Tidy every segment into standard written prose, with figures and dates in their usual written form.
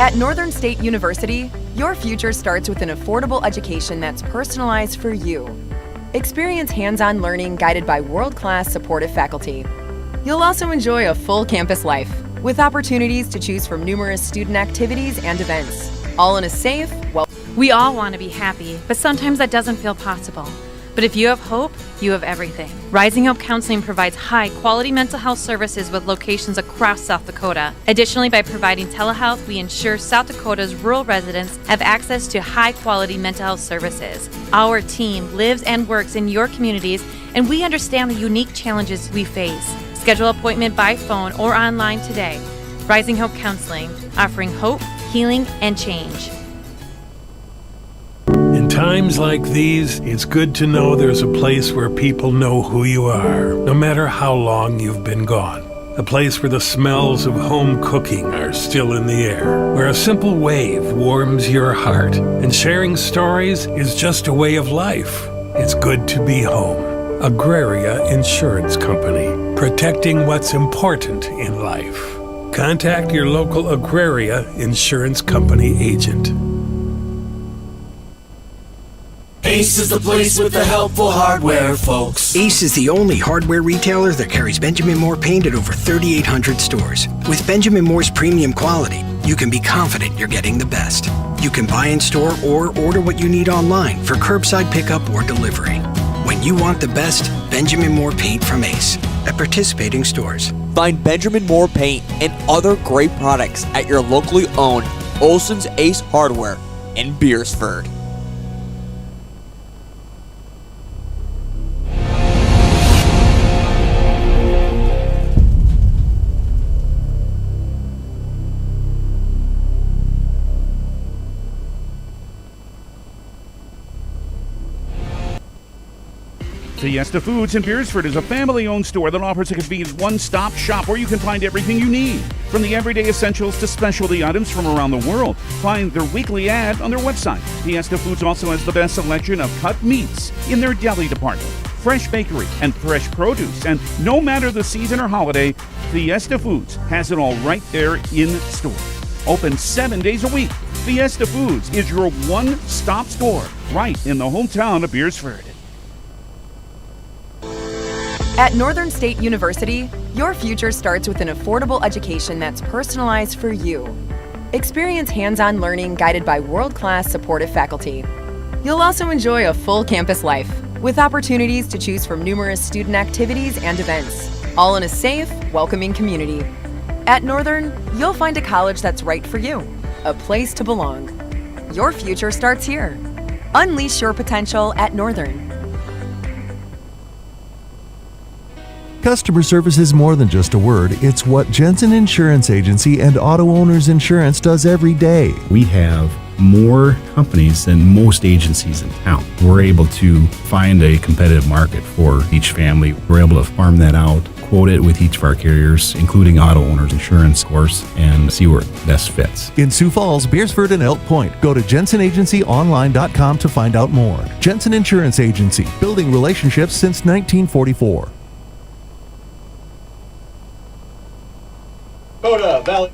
At Northern State University, your future starts with an affordable education that's personalized for you. Experience hands-on learning guided by world-class supportive faculty. You'll also enjoy a full campus life with opportunities to choose from numerous student activities and events, all in a safe, We all want to be happy, but sometimes that doesn't feel possible. But if you have hope, you have everything. Rising Hope Counseling provides high-quality mental health services with locations across South Dakota. Additionally, by providing telehealth, we ensure South Dakota's rural residents have access to high-quality mental health services. Our team lives and works in your communities, and we understand the unique challenges we face. Schedule an appointment by phone or online today. Rising Hope Counseling, offering hope, healing, and change. In times like these, it's good to know there's a place where people know who you are, no matter how long you've been gone. A place where the smells of home cooking are still in the air, where a simple wave warms your heart, and sharing stories is just a way of life. It's good to be home. Agraria Insurance Company, protecting what's important in life. Contact your local Agraria Insurance Company agent. Ace is the place with the helpful hardware, folks. Ace is the only hardware retailer that carries Benjamin Moore paint at over 3,800 stores. With Benjamin Moore's premium quality, you can be confident you're getting the best. You can buy in store or order what you need online for curbside pickup or delivery. When you want the best, Benjamin Moore paint from Ace at participating stores. Find Benjamin Moore paint and other great products at your locally owned Olson's Ace Hardware in Beersford. Fiesta Foods in Beersford is a family-owned store that offers a convenient one-stop shop where you can find everything you need, from the everyday essentials to specialty items from around the world. Find their weekly ad on their website. Fiesta Foods also has the best selection of cut meats in their deli department, fresh bakery, and fresh produce. And no matter the season or holiday, Fiesta Foods has it all right there in store. Open 7 days a week. Fiesta Foods is your one-stop store right in the hometown of Beersford. At Northern State University, your future starts with an affordable education that's personalized for you. Experience hands-on learning guided by world-class supportive faculty. You'll also enjoy a full campus life with opportunities to choose from numerous student activities and events, all in a safe, welcoming community. At Northern, you'll find a college that's right for you, a place to belong. Your future starts here. Unleash your potential at Northern. Customer service is more than just a word. It's what Jensen Insurance Agency and Auto Owners Insurance does every day. We have more companies than most agencies in town. We're able to find a competitive market for each family. We're able to farm that out, quote it with each of our carriers, including Auto Owners Insurance, of course, and see where it best fits. In Sioux Falls, Beersford, and Elk Point, go to jensenagencyonline.com to find out more. Jensen Insurance Agency, building relationships since 1944. Dakota Valley.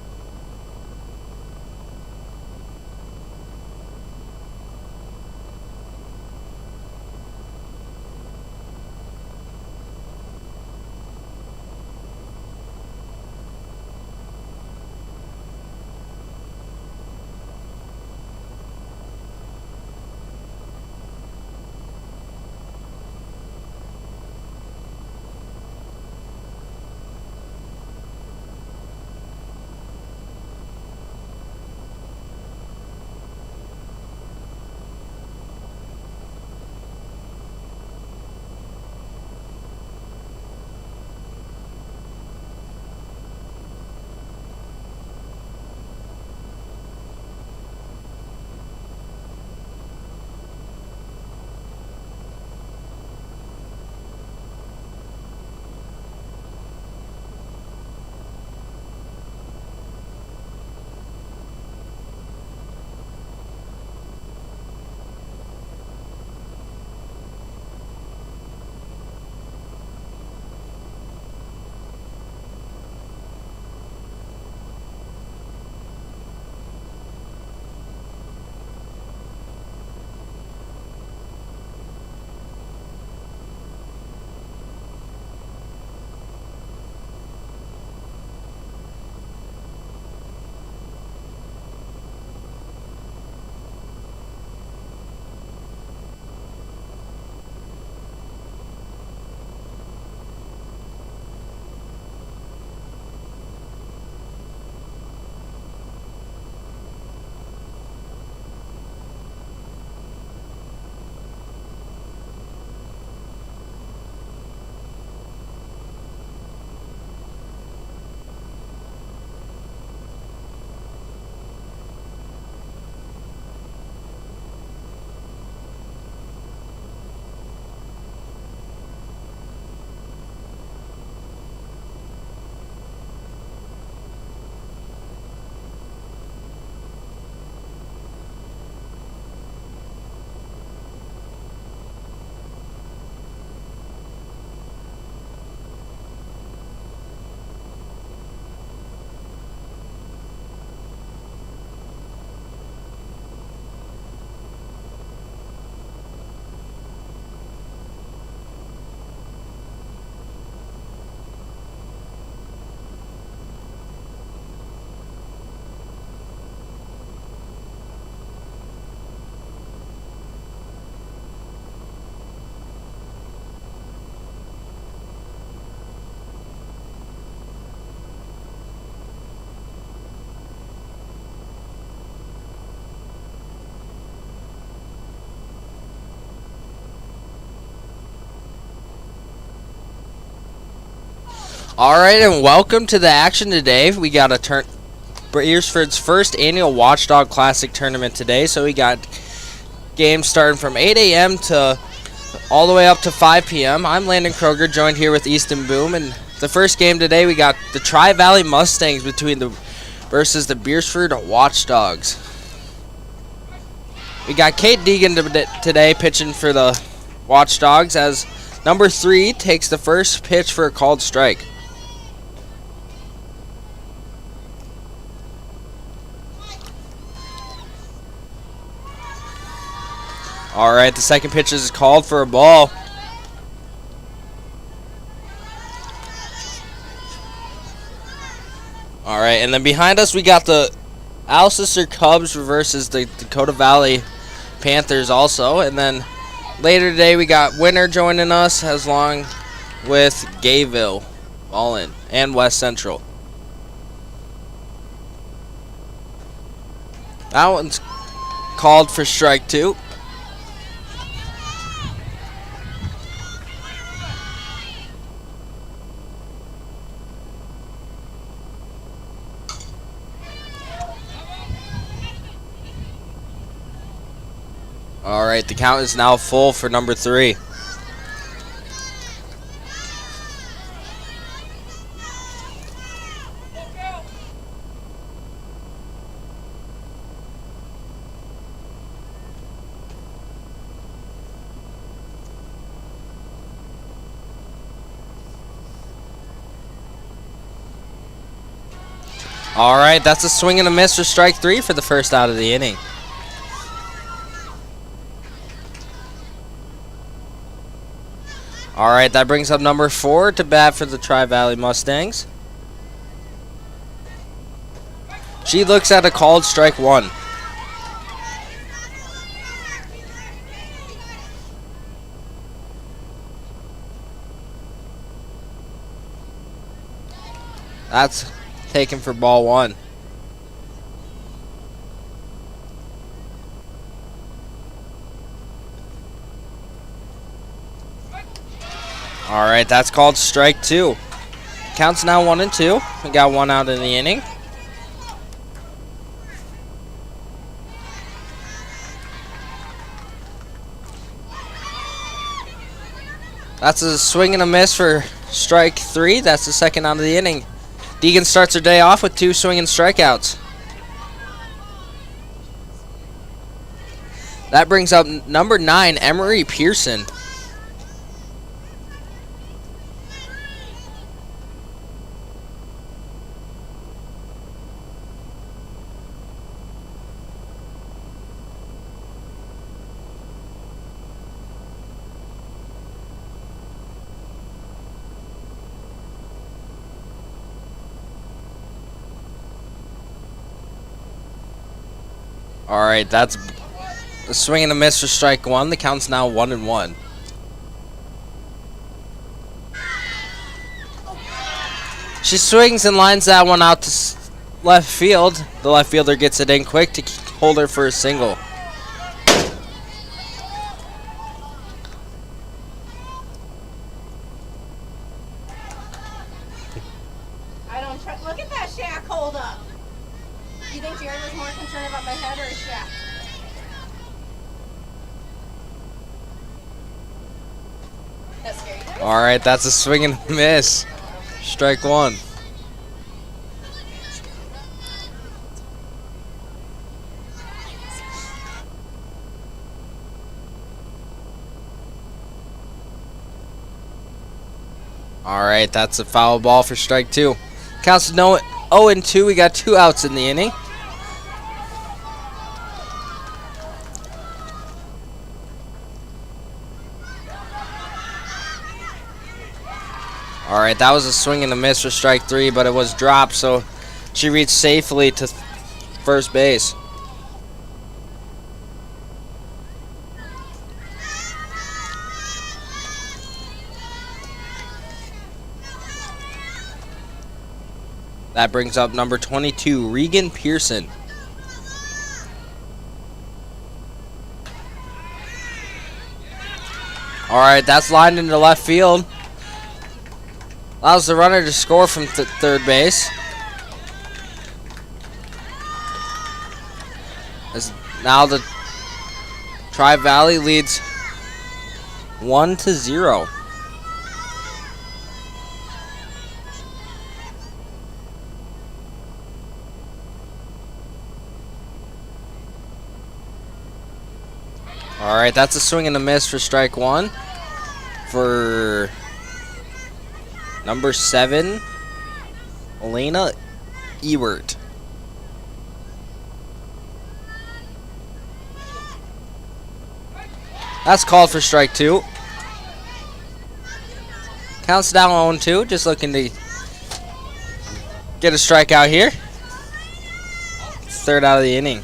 Alright, and welcome to the action today. We got a Beersford's first annual Watchdog Classic tournament today. So we got games starting from 8 a.m. to all the way up to 5 p.m. I'm Landon Kroger, joined here with Easton Boom. And the first game today, we got the Tri-Valley Mustangs versus the Beersford Watchdogs. We got Kate Deegan today pitching for the Watchdogs as number 3 takes the first pitch for a called strike. Alright, the second pitch is called for a ball. Alright, and then behind us we got the Alcester Cubs versus the Dakota Valley Panthers also. And then later today we got Winter joining us as long with Gayville, Mullen, and West Central. That one's called for strike 2. Alright, the count is now full for number 3. Alright, that's a swing and a miss for strike 3 for the first out of the inning. Alright, that brings up number 4 to bat for the Tri-Valley Mustangs. She looks at a called strike 1. That's taken for ball 1. Alright, that's called strike 2. Counts now 1 and 2. We got 1 out in the inning. That's a swing and a miss for strike 3. That's the second out of the inning. Deegan starts her day off with 2 swinging strikeouts. That brings up number 9, Emery Pearson. Alright, that's a swing and a miss for strike 1. The count's now 1 and 1. She swings and lines that one out to left field. The left fielder gets it in quick to hold her for a single. Look at that shack hold up. Do you think Jared was more concerned about my head or his shack? That's scary. Alright, that's a swing and a miss. Strike 1. Alright, that's a foul ball for strike 2. Counts to 0 and 2. We got 2 outs in the inning. Alright, that was a swing and a miss for strike 3, but it was dropped, so she reached safely to first base. That brings up number 22, Regan Pearson. Alright, that's lined into left field. Allows the runner to score from third base. As now the Tri-Valley leads 1-0. All right, that's a swing and a miss for strike one for number 7, Elena Ebert. That's called for strike two. Counts down 0-2, just looking to get a strikeout here. Third out of the inning.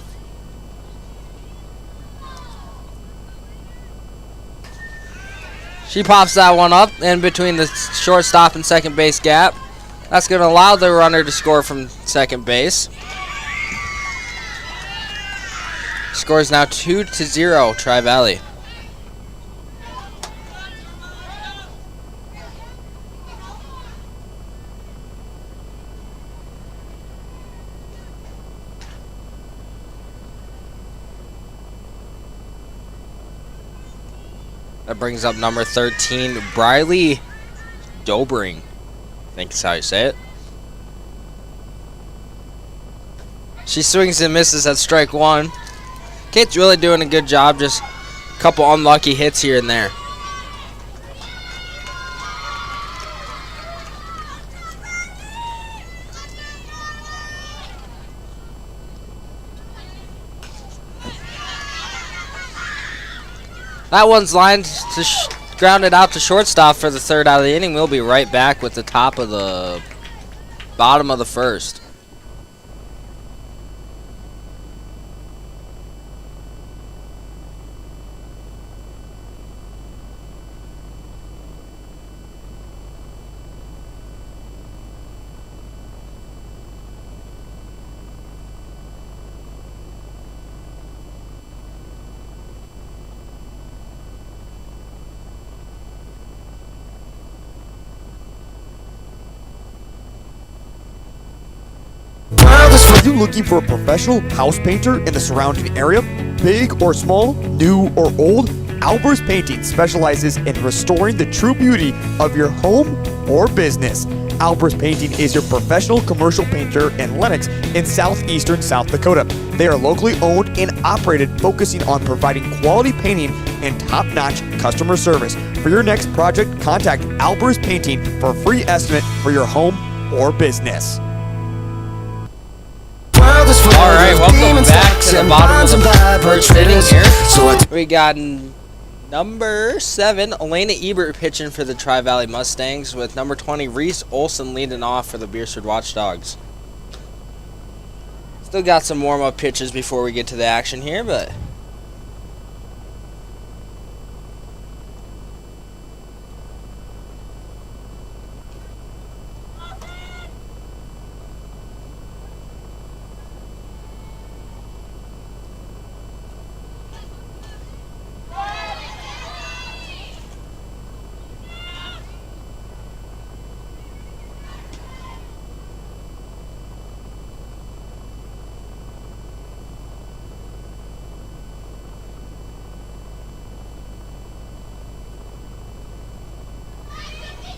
She pops that one up in between the shortstop and second base gap. That's going to allow the runner to score from second base. Score is now 2-0, Tri-Valley. That brings up number 13, Briley Dobring. I think is how you say it. She swings and misses at strike one. Kate's really doing a good job, just a couple unlucky hits here and there. That one's lined to grounded out to shortstop for the third out of the inning. We'll be right back with the top of the bottom of the first. Are you looking for a professional house painter in the surrounding area? Big or small, new or old, Albers Painting specializes in restoring the true beauty of your home or business. Albers Painting is your professional commercial painter in Lenox in southeastern South Dakota. They are locally owned and operated, focusing on providing quality painting and top-notch customer service. For your next project, contact Albers Painting for a free estimate for your home or business. Alright, welcome back to the bottom of the first inning here. We got number 7, Elena Ebert pitching for the Tri-Valley Mustangs, with number 20, Reese Olson leading off for the Beersford Watchdogs. Still got some warm-up pitches before we get to the action here, but...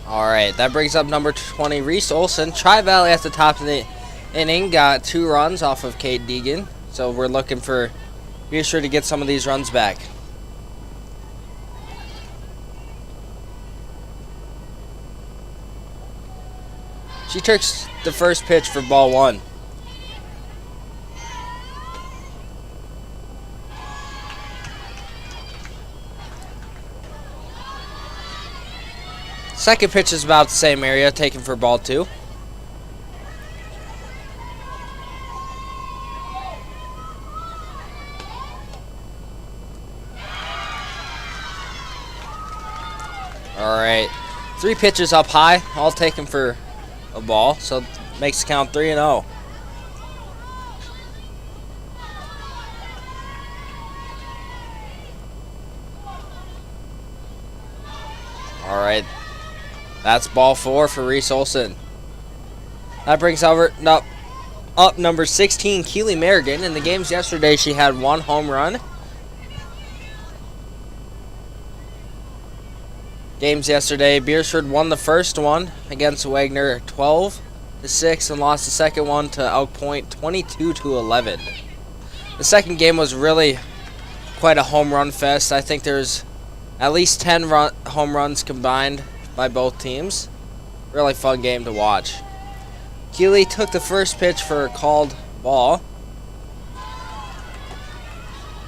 Alright, that brings up number 20, Reese Olson. Tri-Valley at the top of the inning got 2 runs off of Kate Deegan. So we're looking for, be sure to get some of these runs back. She takes the first pitch for ball 1. Second pitch is about the same area, taken for ball 2. Alright, 3 pitches up high, all taken for a ball, so makes the count 3-0. Alright. That's ball 4 for Reese Olson. That brings up number 16, Keely Merrigan. In the games yesterday, she had 1 home run. Games yesterday, Beersford won the first one against Wagner 12-6 and lost the second one to Elk Point 22-11. The second game was really quite a home run fest. I think there's at least 10 home runs combined by both teams. Really fun game to watch. Keeley took the first pitch for a called ball.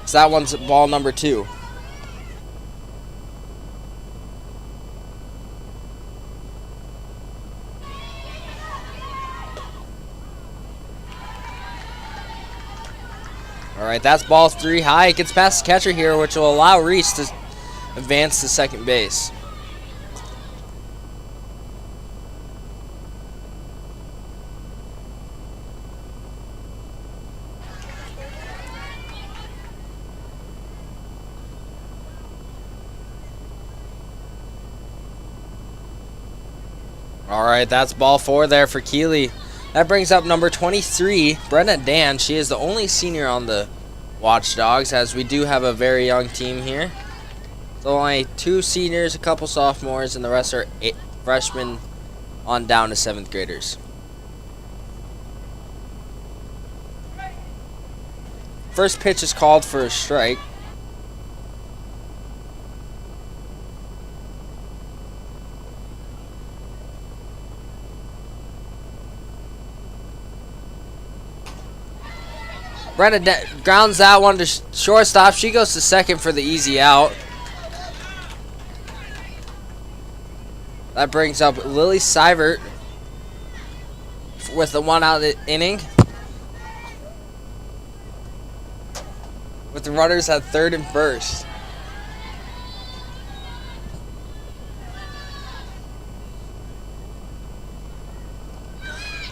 So that one's ball number 2. Alright, that's ball 3 high. It gets past the catcher here, which will allow Reese to advance to second base. Alright, that's ball 4 there for Keeley. That brings up number 23, Brenna Dan. She is the only senior on the Watchdogs, as we do have a very young team here. So only 2 seniors, a couple sophomores, and the rest are freshmen on down to 7th graders. First pitch is called for a strike. Brenda grounds that one to shortstop. She goes to second for the easy out. That brings up Lily Seivert with the 1 out of the inning, with the runners at third and first.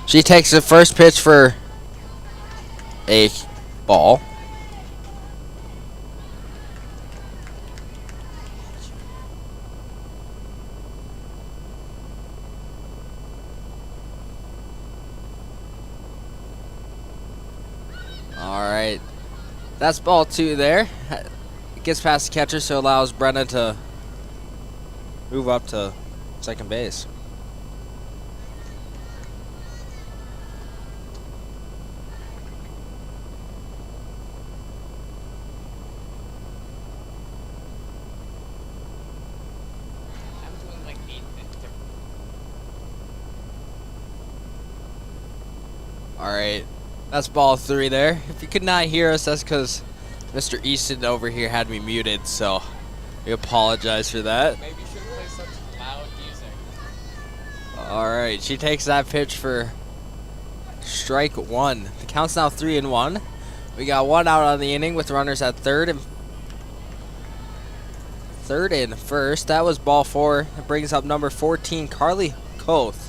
She takes the first pitch for a ball. Alright. That's ball 2 there. It gets past the catcher, so allows Brenna to move up to second base. Alright, that's ball 3 there. If you could not hear us, that's because Mr. Easton over here had me muted, so we apologize for that. Maybe you shouldn't play such loud music. Alright, she takes that pitch for strike 1. The count's now 3-1. We got 1 out on the inning with runners at third and first. That was ball 4. It brings up number 14, Carly Koth.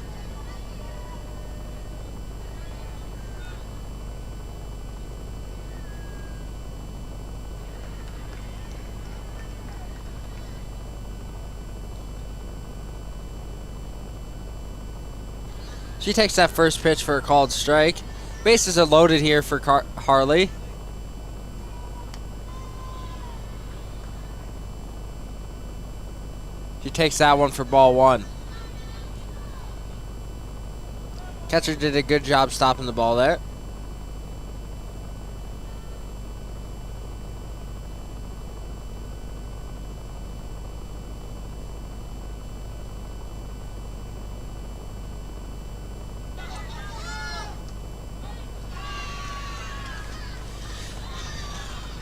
She takes that first pitch for a called strike. Bases are loaded here for Harley. She takes that one for ball 1. Catcher did a good job stopping the ball there.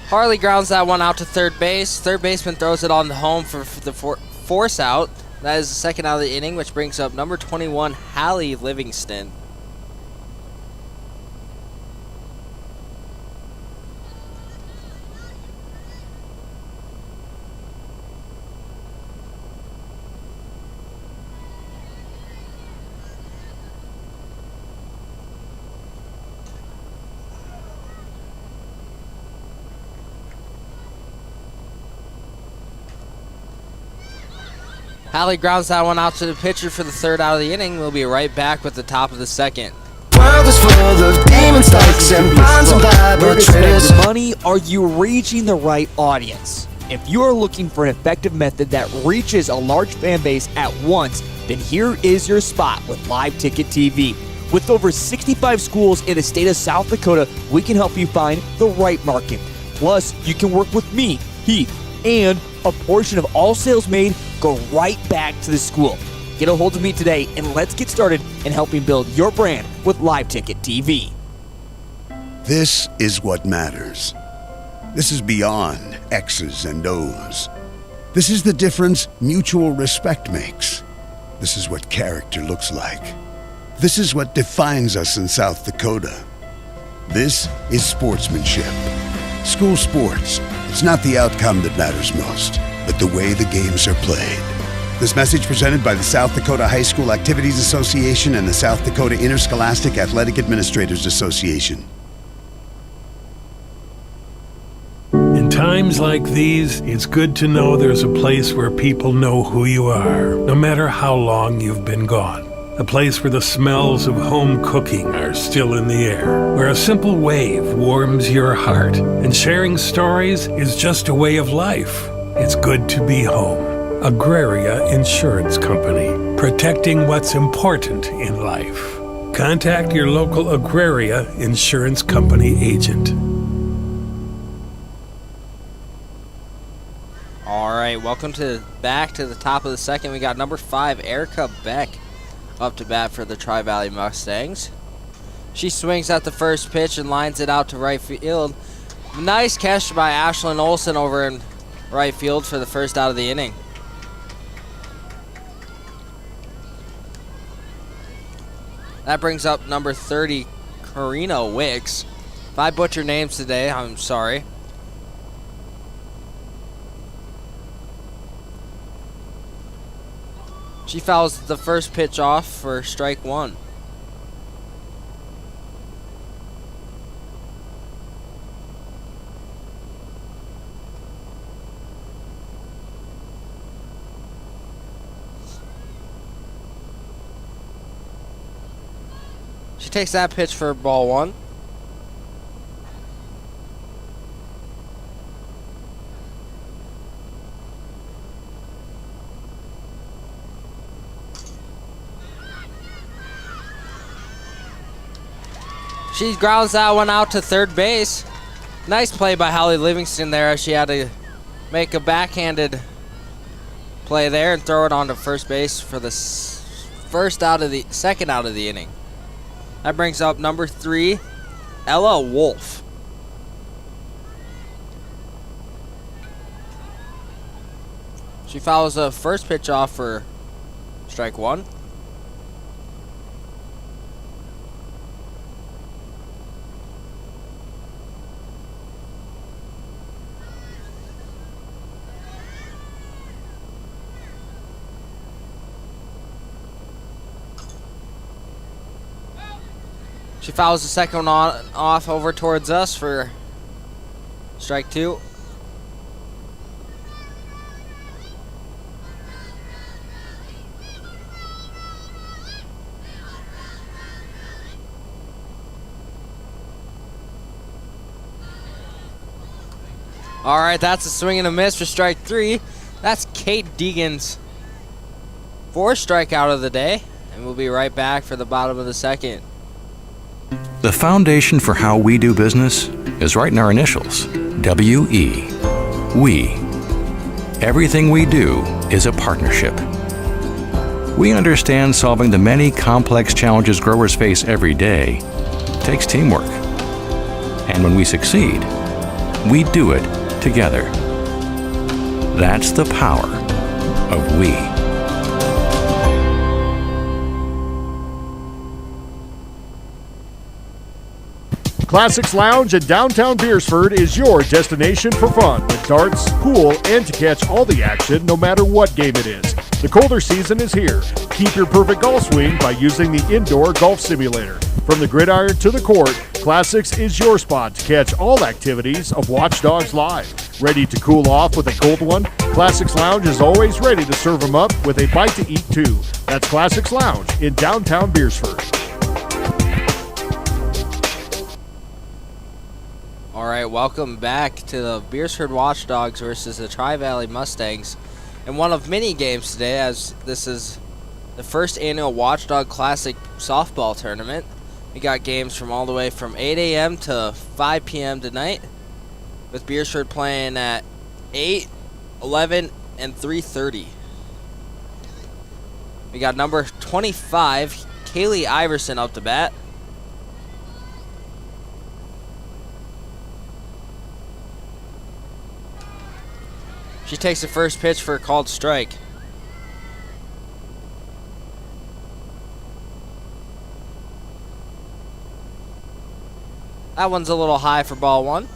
Harley grounds that one out to third base. Third baseman throws it on the home for the force out. That is the second out of the inning, which brings up number 21, Hallie Livingston. Hallie grounds that one out to the pitcher for the third out of the inning. We'll be right back with the top of the second. World is full of demon spikes and bonds and laboratories. Money, are you reaching the right audience? If you are looking for an effective method that reaches a large fan base at once, then here is your spot with Live Ticket TV. With over 65 schools in the state of South Dakota, we can help you find the right market. Plus, you can work with me, Heath, and a portion of all sales made go right back to the school. Get a hold of me today and let's get started in helping build your brand with Live Ticket TV. This is what matters. This is beyond X's and O's. This is the difference mutual respect makes. This is what character looks like. This is what defines us in South Dakota. This is sportsmanship. School sports, it's not the outcome that matters most, but the way the games are played. This message presented by the South Dakota High School Activities Association and the South Dakota Interscholastic Athletic Administrators Association. In times like these, it's good to know there's a place where people know who you are, no matter how long you've been gone. A place where the smells of home cooking are still in the air, where a simple wave warms your heart, and sharing stories is just a way of life. It's good to be home. Agraria Insurance Company, protecting what's important in life. Contact your local Agraria Insurance Company agent. All right, welcome back to the top of the second. We got number 5, Erica Beck, up to bat for the Tri-Valley Mustangs. She swings at the first pitch and lines it out to right field. Nice catch by Ashlyn Olsen over in right field for the first out of the inning. That brings up number 30, Karina Wicks. If I butcher names today, I'm sorry. She fouls the first pitch off for strike one. She takes that pitch for ball one. She grounds that one out to third base. Nice play by Hallie Livingston there, as she had to make a backhanded play there and throw it onto first base for the second out of the inning. That brings up number 3, Ella Wolf. She fouls the first pitch off for strike one. She fouls the second one off over towards us for strike two. All right, that's a swing and a miss for strike three. That's Kate Deegan's fourth strikeout of the day, and we'll be right back for the bottom of the second. The foundation for how we do business is right in our initials, W-E. We. Everything we do is a partnership. We understand solving the many complex challenges growers face every day takes teamwork. And when we succeed, we do it together. That's the power of we. Classics Lounge in downtown Beersford is your destination for fun with darts, pool, and to catch all the action no matter what game it is. The colder season is here. Keep your perfect golf swing by using the indoor golf simulator. From the gridiron to the court, Classics is your spot to catch all activities of Watchdogs Live. Ready to cool off with a cold one? Classics Lounge is always ready to serve them up with a bite to eat too. That's Classics Lounge in downtown Beersford. All right, welcome back to the Beersford Watchdogs versus the Tri-Valley Mustangs. And one of many games today, as this is the first annual Watchdog Classic softball tournament. We got games from all the way from 8 a.m. to 5 p.m. tonight, with Beersford playing at 8, 11, and 3:30. We got number 25, Kaylee Iverson, up to bat. She takes the first pitch for a called strike. That one's a little high for ball one.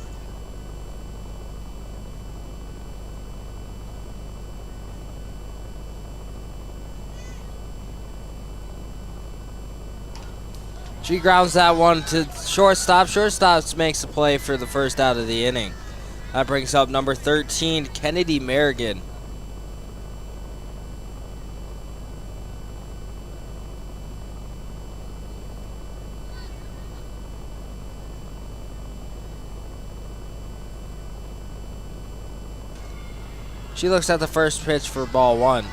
She grounds that one to shortstop. Shortstop makes the play for the first out of the inning. That brings up number 13, Kennedy Merrigan. She looks at the first pitch for ball one.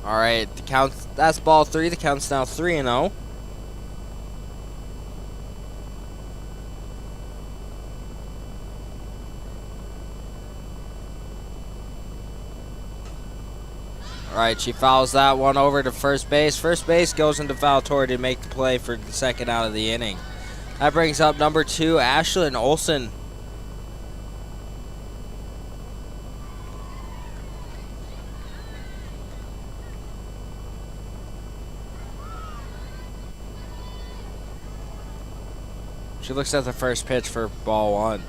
All right, the count. That's ball three. The count's now 3-0. All right, she fouls that one over to first base. First base goes into foul territory to make the play for the second out of the inning. That brings up number 2, Ashlyn Olsen. She looks at the first pitch for ball one.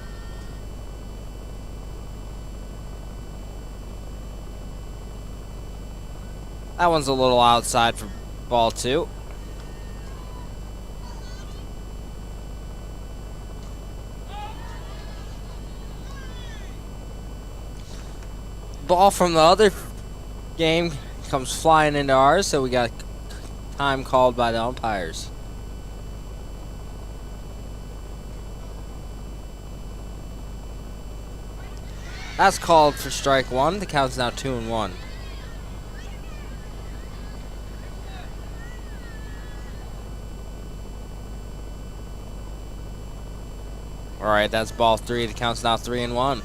That one's a little outside for ball two. Ball from the other game comes flying into ours, so we got time called by the umpires. That's called for strike one. The count's now 2-1. All right, that's ball three. The count's now 3-1.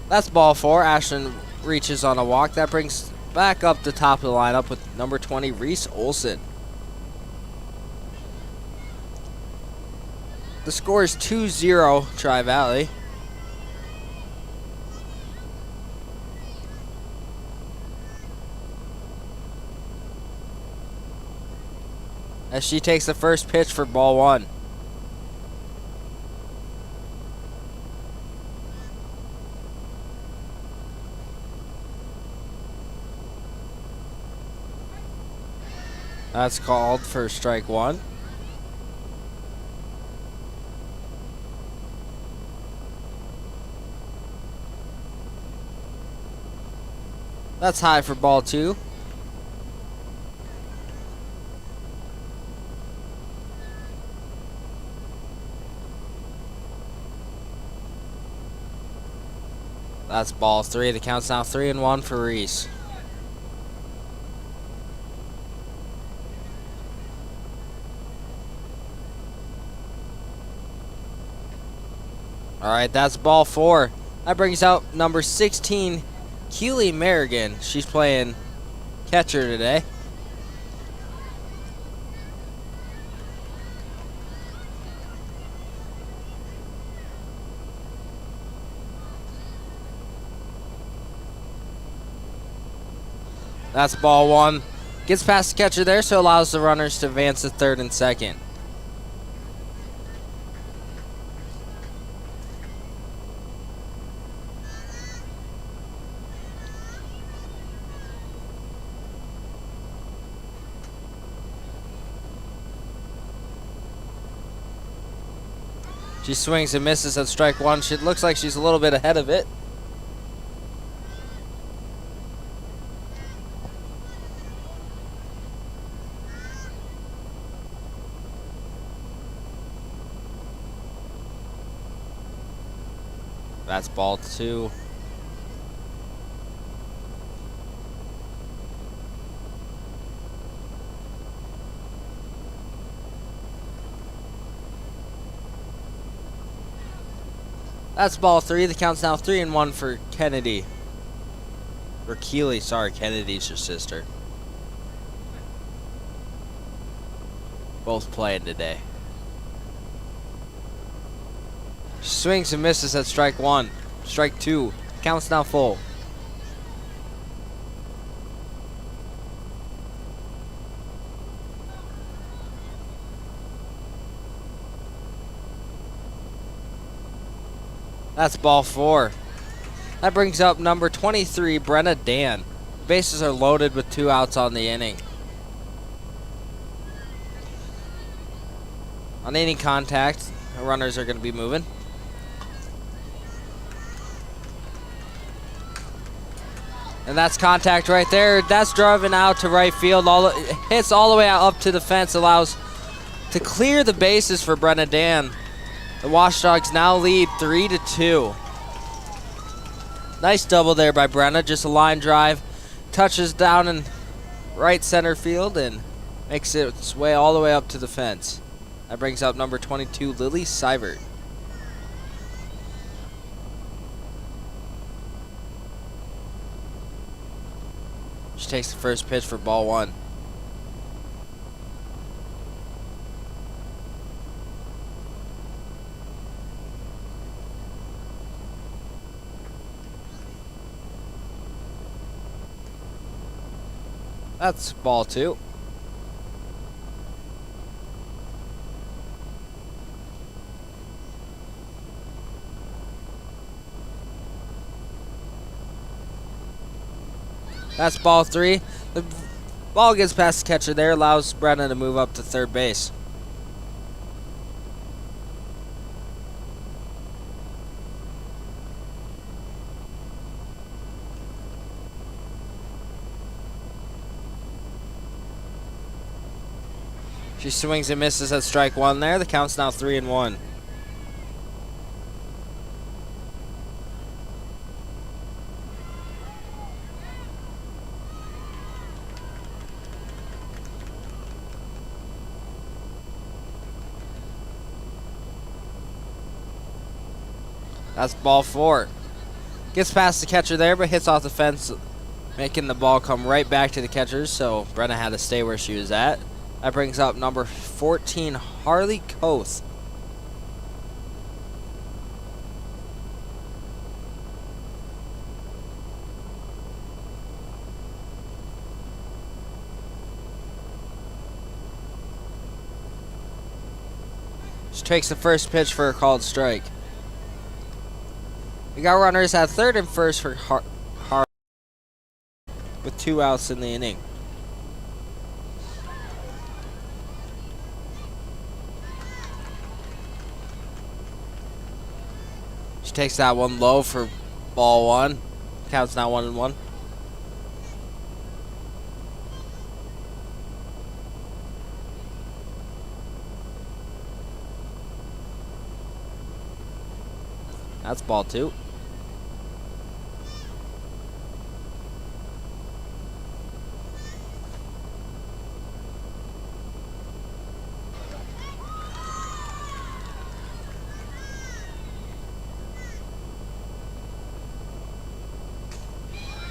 That's ball four. Ashton reaches on a walk. That brings back up the top of the lineup with number 20, Reese Olsen. The score is 2-0 Tri-Valley. As she takes the first pitch for ball one. That's called for strike one. That's high for ball two. That's ball three. The count's now 3-1 for Reese. All right, that's ball four. That brings out number 16, Keely Merrigan. She's playing catcher today. That's ball one. Gets past the catcher there, so allows the runners to advance to third and second. She swings and misses at strike one. She looks like she's a little bit ahead of it. That's ball 2. That's ball 3. The count's now 3-1 for Kennedy. Or Keeley, sorry, Kennedy's your sister. Both playing today. Swings and misses at strike 1. Strike 2. Count's now full. That's ball 4. That brings up number 23, Brenna Dan. Bases are loaded with 2 outs on the inning. On any contact, the runners are going to be moving. And that's contact right there. That's driving out to right field. Hits all the way out up to the fence. Allows to clear the bases for Brenna Dan. The Watchdogs now lead 3-2. Nice double there by Brenna. Just a line drive. Touches down in right center field and makes its way all the way up to the fence. That brings up number 22, Lily Seivert. She takes the first pitch for ball 1. That's ball 2. That's ball 3. The ball gets past the catcher there, allows Brenna to move up to third base. She swings and misses at strike 1 there. The count's now 3-1. That's ball 4. Gets past the catcher there, but hits off the fence, making the ball come right back to the catchers, so Brenna had to stay where she was at. That brings up number 14, Harley Koth. She takes the first pitch for a called strike. We got runners at third and first for Harley with 2 outs in the inning. She takes that one low for ball 1. Count's now 1-1. That's ball 2.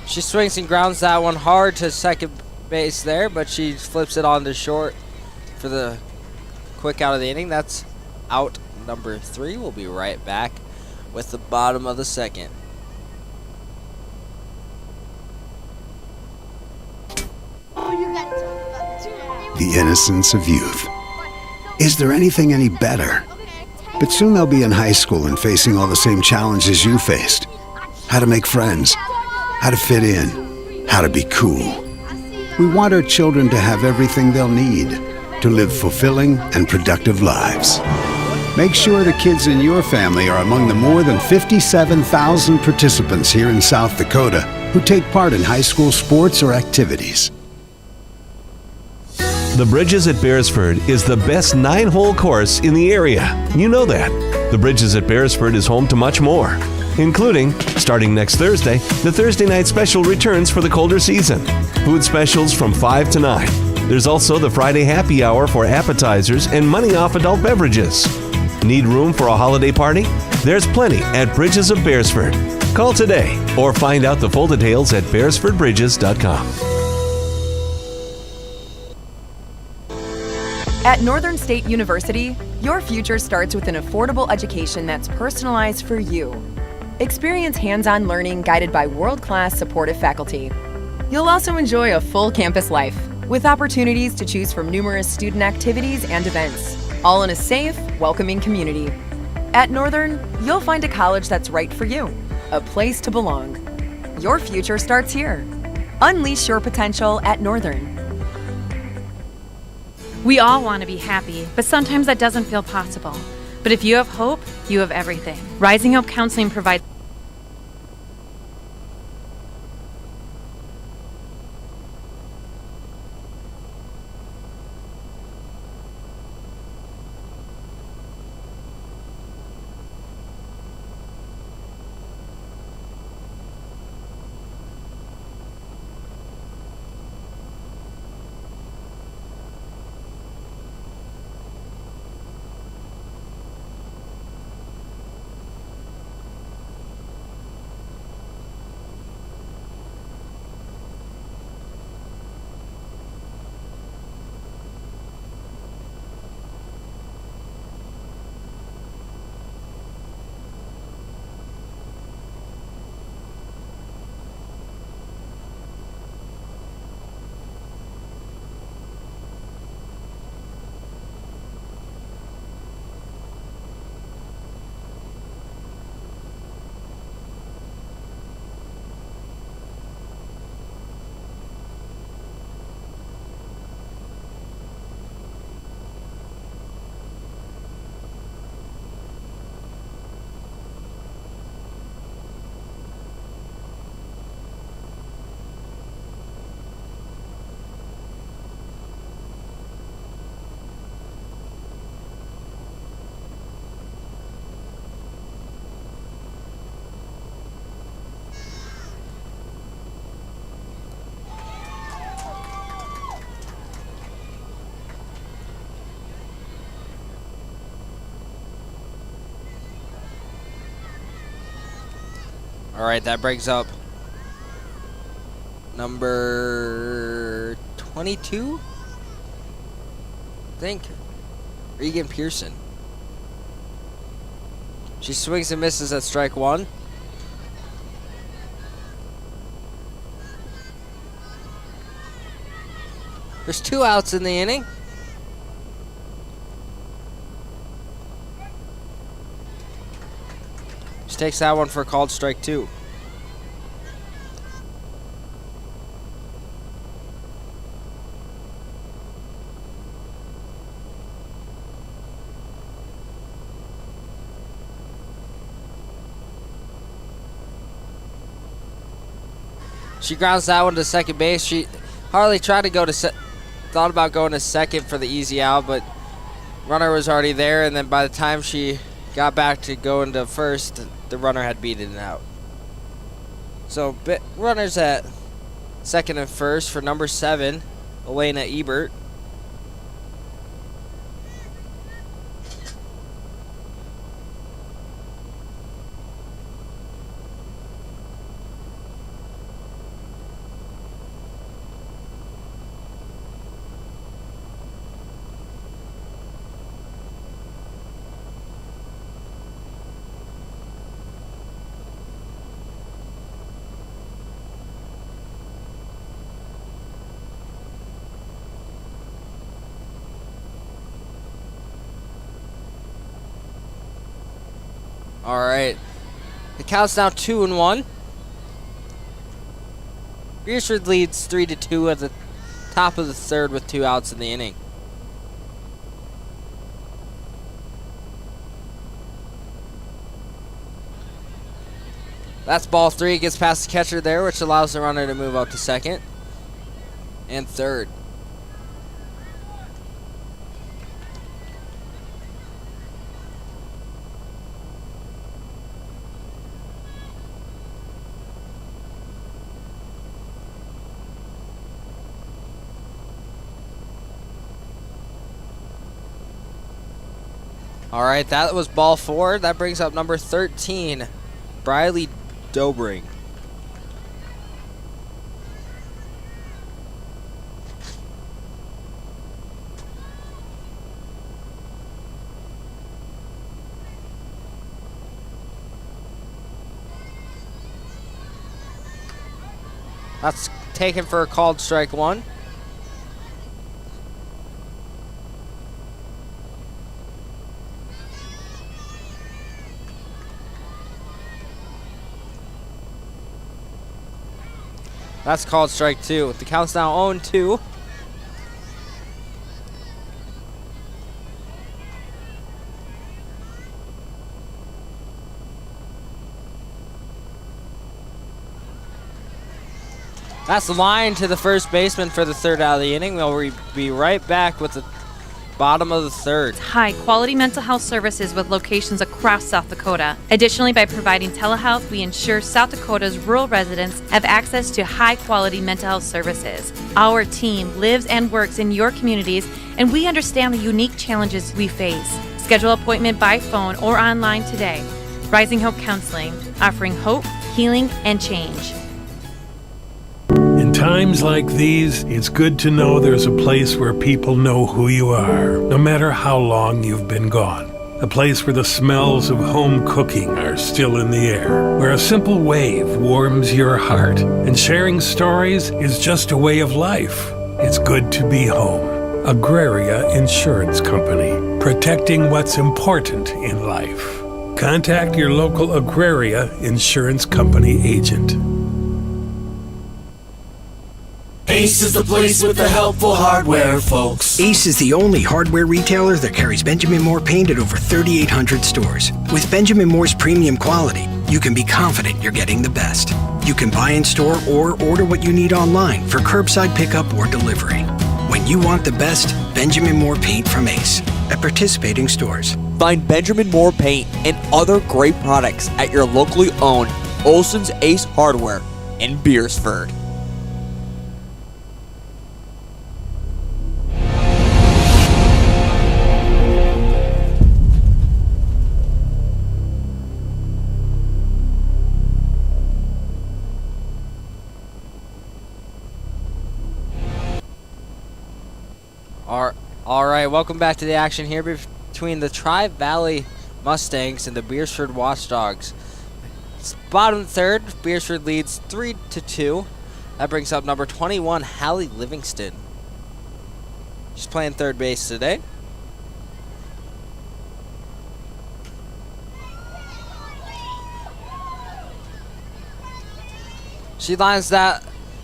She swings and grounds that one hard to second base there, but she flips it on to short for the quick out of the inning. That's out number 3. We'll be right back with the bottom of the second. Oh, you got the innocence of youth. Is there anything any better? But soon they'll be in high school and facing all the same challenges you faced. How to make friends, how to fit in, how to be cool. We want our children to have everything they'll need to live fulfilling and productive lives. Make sure the kids in your family are among the more than 57,000 participants here in South Dakota who take part in high school sports or activities. The Bridges at Beresford is the best 9-hole course in the area. You know that. The Bridges at Beresford is home to much more, including, starting next Thursday, the Thursday night special returns for the colder season. Food specials from 5 to 9. There's also the Friday happy hour for appetizers and money off adult beverages. Need room for a holiday party? There's plenty at Bridges of Beresford. Call today or find out the full details at beresfordbridges.com. At Northern State University, your future starts with an affordable education that's personalized for you. Experience hands-on learning guided by world-class supportive faculty. You'll also enjoy a full campus life with opportunities to choose from numerous student activities and events, all in a safe, welcoming community. At Northern, you'll find a college that's right for you, a place to belong. Your future starts here. Unleash your potential at Northern. We all want to be happy, but sometimes that doesn't feel possible. But if you have hope, you have everything. Rising Hope Counseling provides All right, that brings up number 22, I think, Regan Pearson. She swings and misses at strike one. There's 2 outs in the inning. She takes that one for a called strike 2. She grounds that one to second base. She Harley tried to go to thought about going to second for the easy out, but runner was already there, and then by the time she got back to go into first, the runner had beaten it out. So runners at second and first for number 7, Elena Ebert. All right. The count's now 2-1. Beersford leads 3-2 at the top of the third with 2 outs in the inning. That's ball 3. Gets past the catcher there, which allows the runner to move up to second and third. All right, that was ball 4. That brings up number 13, Briley Dobring. That's taken for a called strike 1. That's called strike 2. The count's now 0-2. That's the line to the first baseman for the third out of the inning. We'll be right back with the bottom of the third. High-quality mental health services with locations across South Dakota. Additionally, by providing telehealth, we ensure South Dakota's rural residents have access to high-quality mental health services. Our team lives and works in your communities, and we understand the unique challenges we face. Schedule an appointment by phone or online today. Rising Hope Counseling, offering hope, healing, and change. In times like these, it's good to know there's a place where people know who you are, no matter how long you've been gone. A place where the smells of home cooking are still in the air, where a simple wave warms your heart, and sharing stories is just a way of life. It's good to be home. Agraria Insurance Company, protecting what's important in life. Contact your local Agraria Insurance Company agent. Ace is the place with the helpful hardware, folks. Ace is the only hardware retailer that carries Benjamin Moore paint at over 3,800 stores. With Benjamin Moore's premium quality, you can be confident you're getting the best. You can buy in store or order what you need online for curbside pickup or delivery. When you want the best, Benjamin Moore paint from Ace at participating stores. Find Benjamin Moore paint and other great products at your locally owned Olson's Ace Hardware in Beersford. All right, welcome back to the action here between the Tri-Valley Mustangs and the Beersford Watchdogs. It's bottom third, Beersford leads 3-2. That brings up number 21, Hallie Livingston. She's playing third base today. She lines that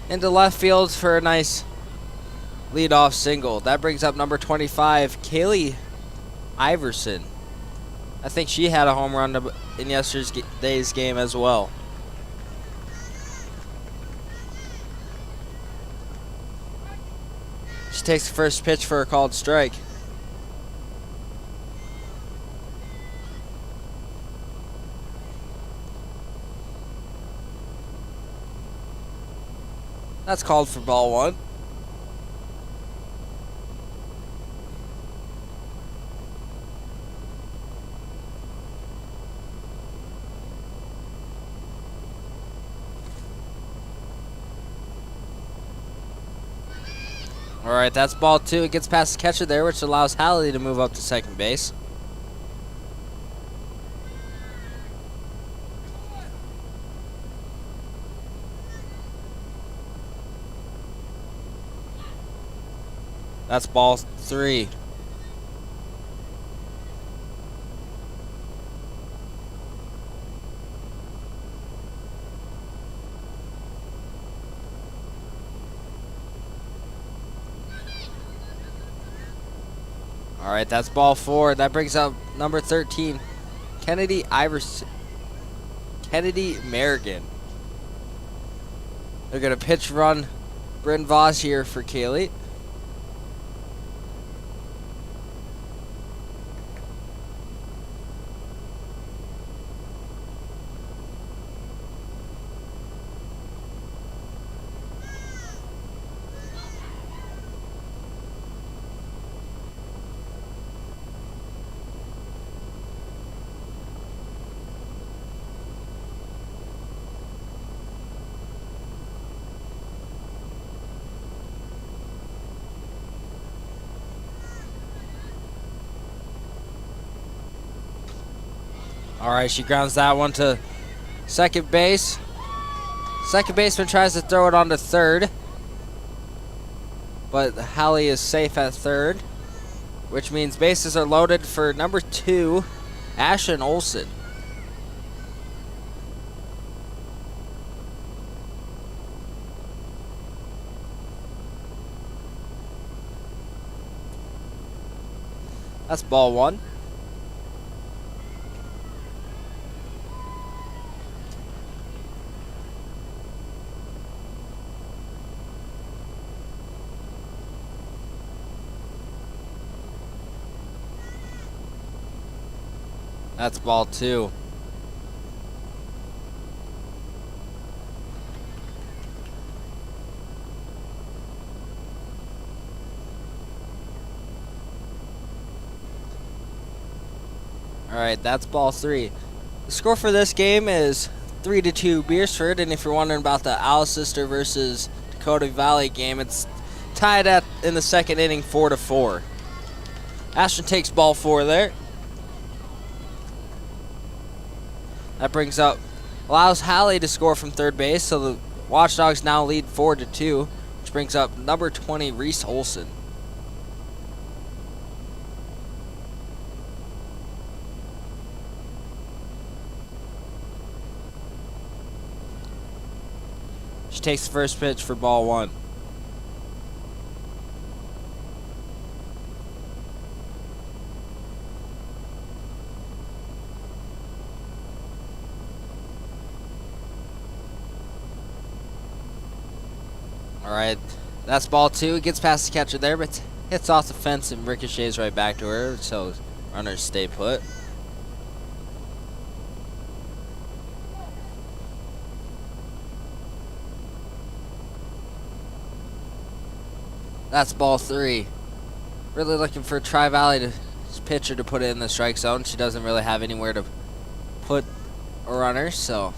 into left field for a nice leadoff single. That brings up number 25, Kaylee Iverson. I think she had a home run in yesterday's game as well. She takes the first pitch for a called strike. That's called for ball 1. All right, that's ball 2. It gets past the catcher there, which allows Hallie to move up to second base. That's ball 3. All right, that's ball 4. That brings up number 13, Kennedy Merrigan. They're going to pitch run Bryn Voss here for Kaylee. All right, she grounds that one to second base. Second baseman tries to throw it on to third, but Hallie is safe at third, which means bases are loaded for number 2, Ashton Olsen. That's ball 1. That's ball 2. All right, that's ball 3. The score for this game is 3-2 Beersford, and if you're wondering about the Alcester versus Dakota Valley game, it's tied in the second inning 4-4. Ashton takes ball 4 there. That allows Hallie to score from third base, so the Watchdogs now lead 4-2, which brings up number 20, Reese Olson. She takes the first pitch for ball 1. All right, that's ball 2. It gets past the catcher there, but hits off the fence and ricochets right back to her, so runners stay put. That's ball 3. Really looking for Tri-Valley's pitcher to put it in the strike zone. She doesn't really have anywhere to put a runner, so...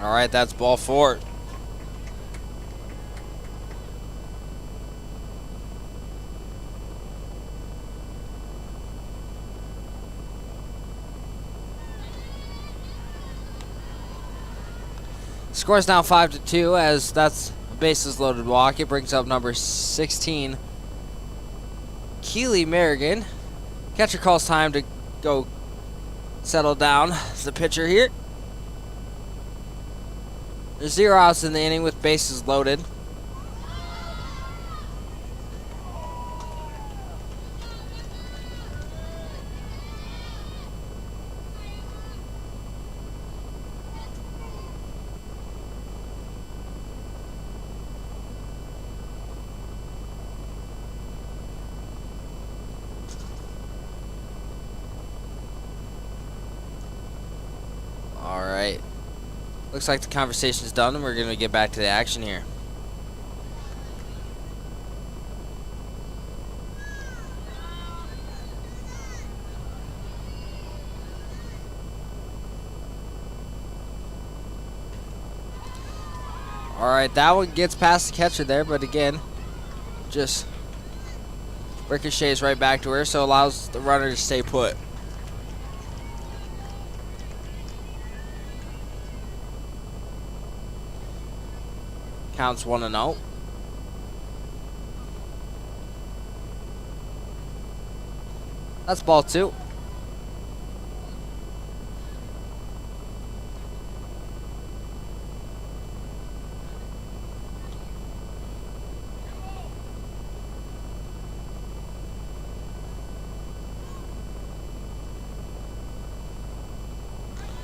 All right, that's ball 4. Score is now 5-2 as that's a bases loaded walk. It brings up number 16, Keely Merrigan. Catcher calls time to go settle down the pitcher here. There's 0 outs in the inning with bases loaded. All right. Looks like the conversation's done, and we're going to get back to the action here. All right, that one gets past the catcher there, but again, just ricochets right back to her, so allows the runner to stay put. Counts 1-0. That's ball 2.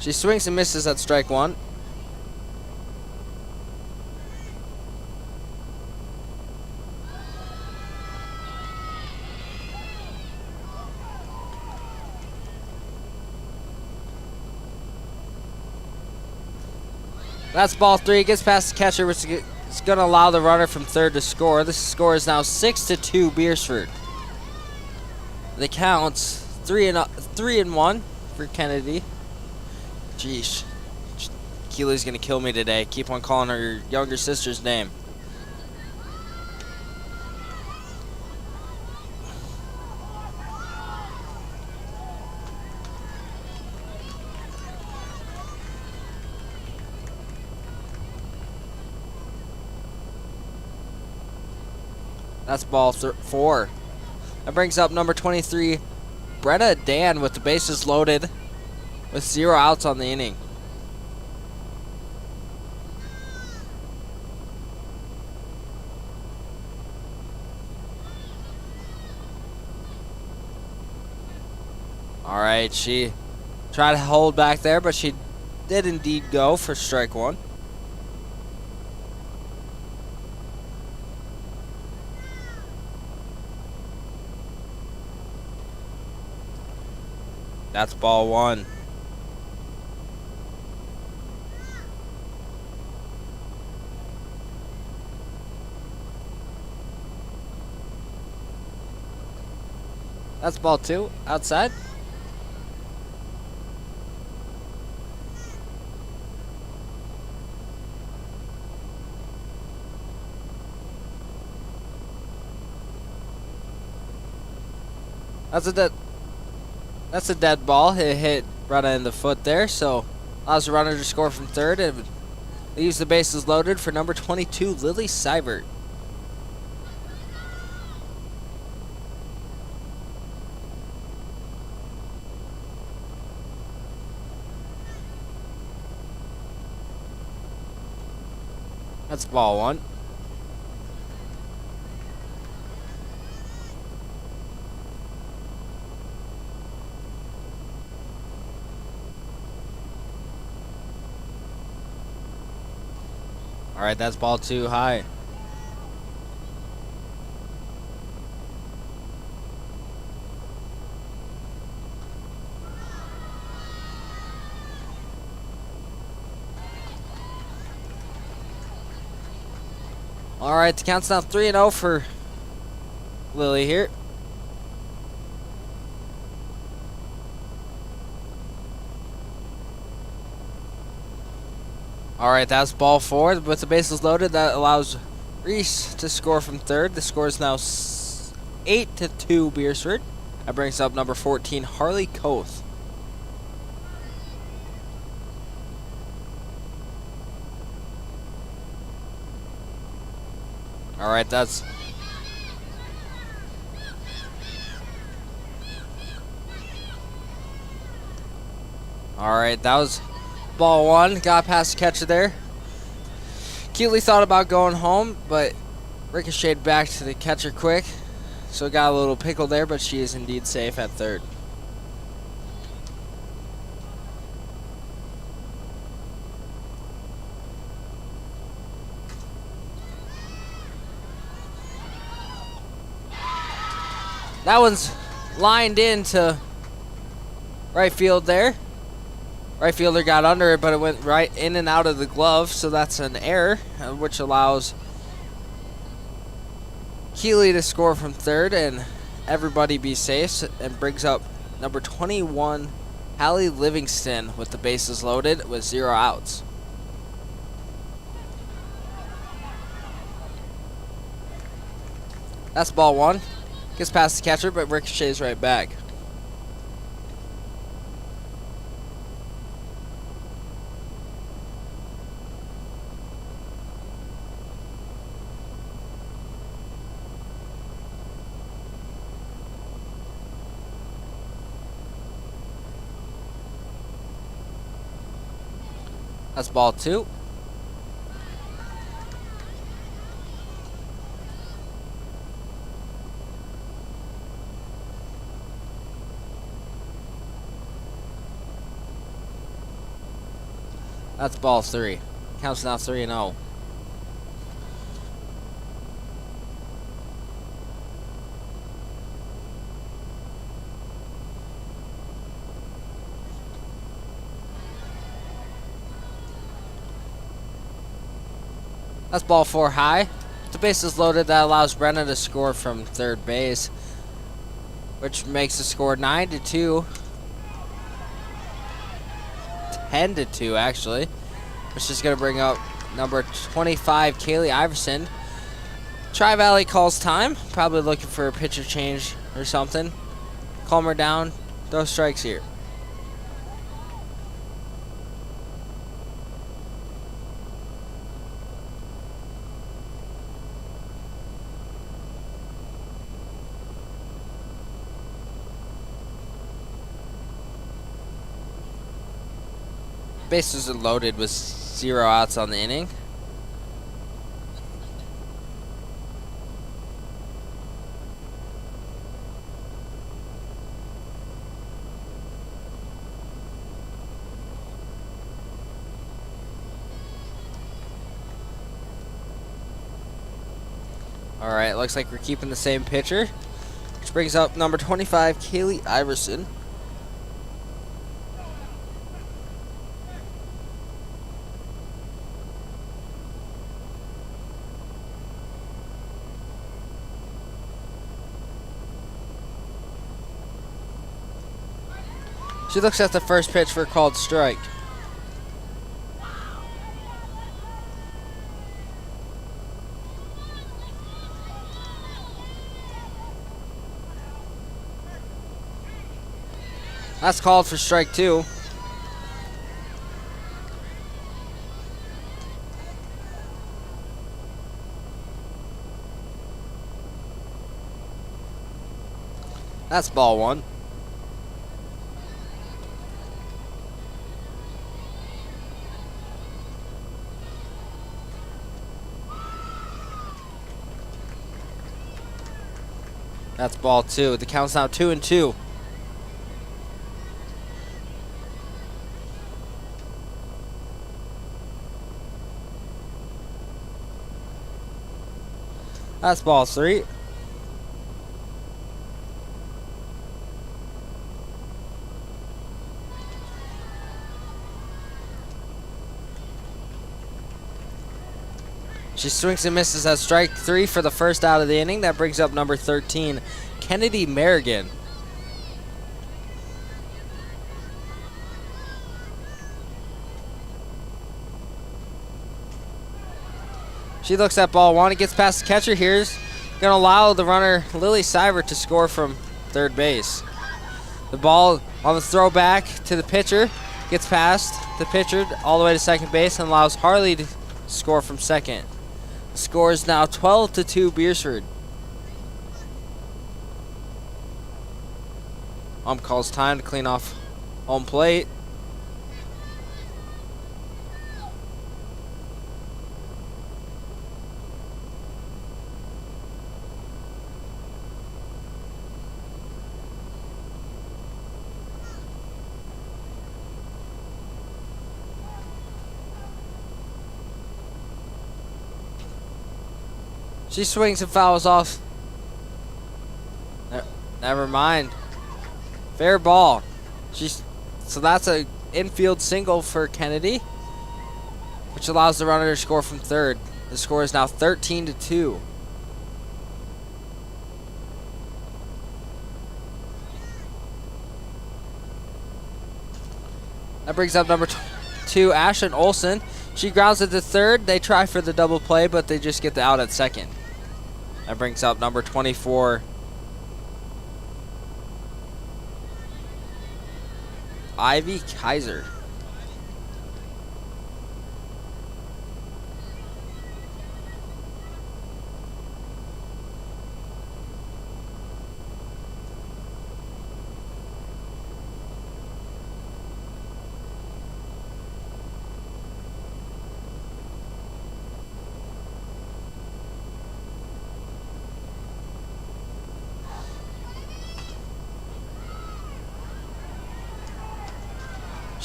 She swings and misses at strike 1. That's ball 3. Gets past the catcher, which is going to allow the runner from third to score. The score is now 6-2 Beersford. The count's 3-1 for Kennedy. Jeez. Keely's going to kill me today. Keep on calling her younger sister's name. That's ball 4. That brings up number 23, Brenna Dan, with the bases loaded with 0 outs on the inning. All right, she tried to hold back there, but she did indeed go for strike 1. That's ball 1. That's ball 2. Outside. That's a dead ball. It hit Brenna in the foot there, so allows the runner to score from third and leaves the bases loaded for number 22, Lily Seibert. That's ball 1. All right, that's ball 2 high. All right, the count's now 3-0 for Lily here. All right, that's ball 4 with the bases loaded. That allows Reese to score from third. The score is now 8-2 Beersford. That brings up number 14, Harley Koth. All right, that's all right. That was ball 1. Got past the catcher there. Keeley thought about going home, but ricocheted back to the catcher quick. So got a little pickle there, but she is indeed safe at third. That one's lined into right field there. Right fielder got under it, but it went right in and out of the glove, so that's an error, which allows Keeley to score from third and everybody be safe, and brings up number 21, Hallie Livingston, with the bases loaded with 0 outs. That's ball 1. Gets past the catcher, but ricochets right back. That's ball 2. That's ball 3. Counts now 3-0. That's ball 4 high. The base is loaded. That allows Brenna to score from third base, which makes the score 9-2. 10-2 actually. Which is going to bring up number 25, Kaylee Iverson. Tri-Valley calls time. Probably looking for a pitcher change or something. Calm her down. Throw strikes here. Bases are loaded with 0 outs on the inning. Alright, looks like we're keeping the same pitcher, which brings up number 25, Kaylee Iverson. She looks at the first pitch for a called strike. That's called for strike 2. That's ball 1. That's ball 2. The count's now 2-2. That's ball 3. She swings and misses at strike 3 for the first out of the inning. That brings up number 13, Kennedy Merrigan. She looks at ball 1. It gets past the catcher. Here's going to allow the runner, Lily Seibert, to score from third base. The ball on the throwback to the pitcher gets past the pitcher all the way to second base and allows Harley to score from second. The score is now 12-2 Beersford. Calls time to clean off home plate. She swings and fouls off. Never mind. Fair ball. So that's a infield single for Kennedy, which allows the runner to score from third. The score is now 13-2. That brings up number 2, Ashlyn Olsen. She grounds it to third. They try for the double play, but they just get the out at second. That brings up number 24, Ivy Kaiser.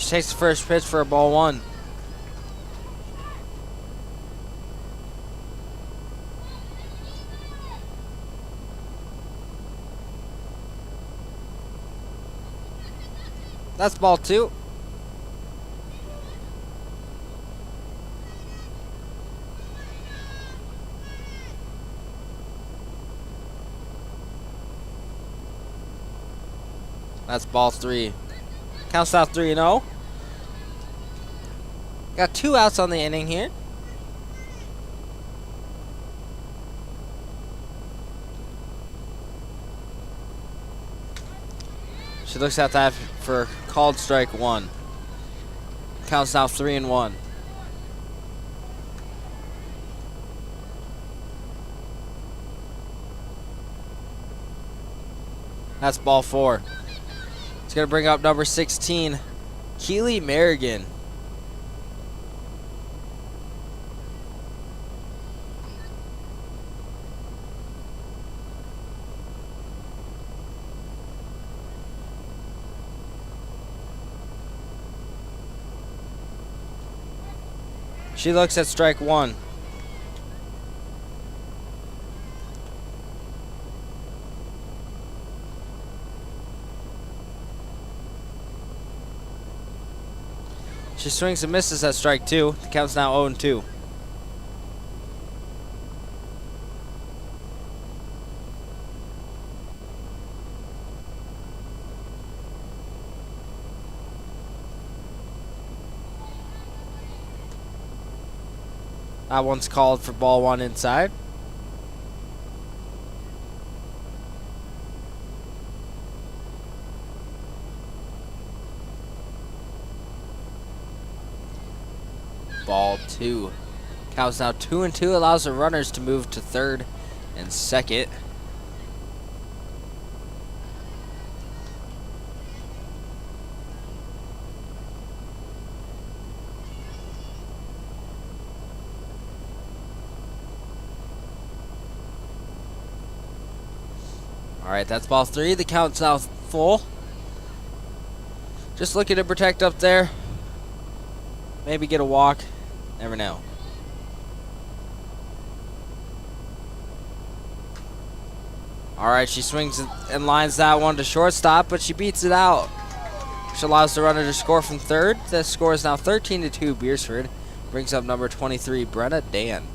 She takes the first pitch for a ball one. That's ball two. That's ball three. Counts out 3-0. Got 2 outs on the inning here. She looks at that for called strike one. Counts now 3-1. That's ball four. It's going to bring up number 16, Keely Merrigan. She looks at strike one. She swings and misses at strike two. The count's now 0-2. That one's called for ball one inside. Ball two. Count's now 2-2, allows the runners to move to third and second. Alright, that's ball three. The count's now full. Just looking to protect up there. Maybe get a walk. Never know. Alright, she swings and lines that one to shortstop, but she beats it out. Which allows the runner to score from third. The score is now 13-2 Beersford. Brings up number 23, Brenna Dan.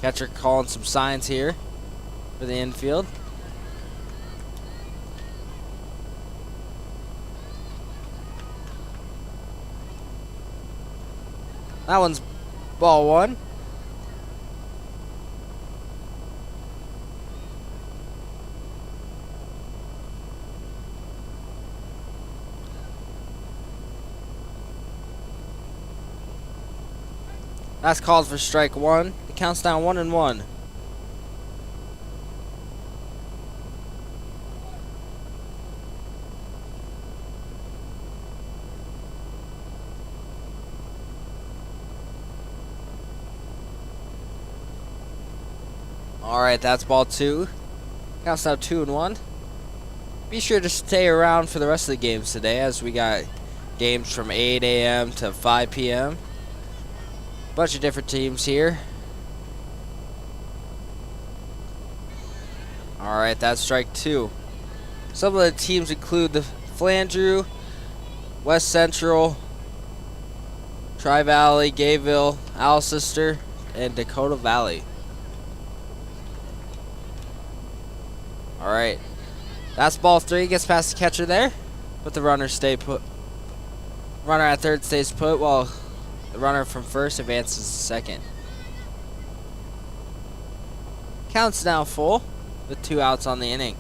Catcher calling some signs here for the infield. That one's ball one. That's called for strike one. The count's down 1-1. Alright, that's ball two. Counts now 2-1. Be sure to stay around for the rest of the games today, as we got games from 8 a.m. to 5 p.m. Bunch of different teams here. Alright, that's strike two. Some of the teams include the Flandreau, West Central, Tri-Valley, Gayville, Alcester, and Dakota Valley. Alright. That's ball three. Gets past the catcher there. But the runner stay put. Runner at third stays put while the runner from first advances to second. Count's now full with 2 outs on the inning.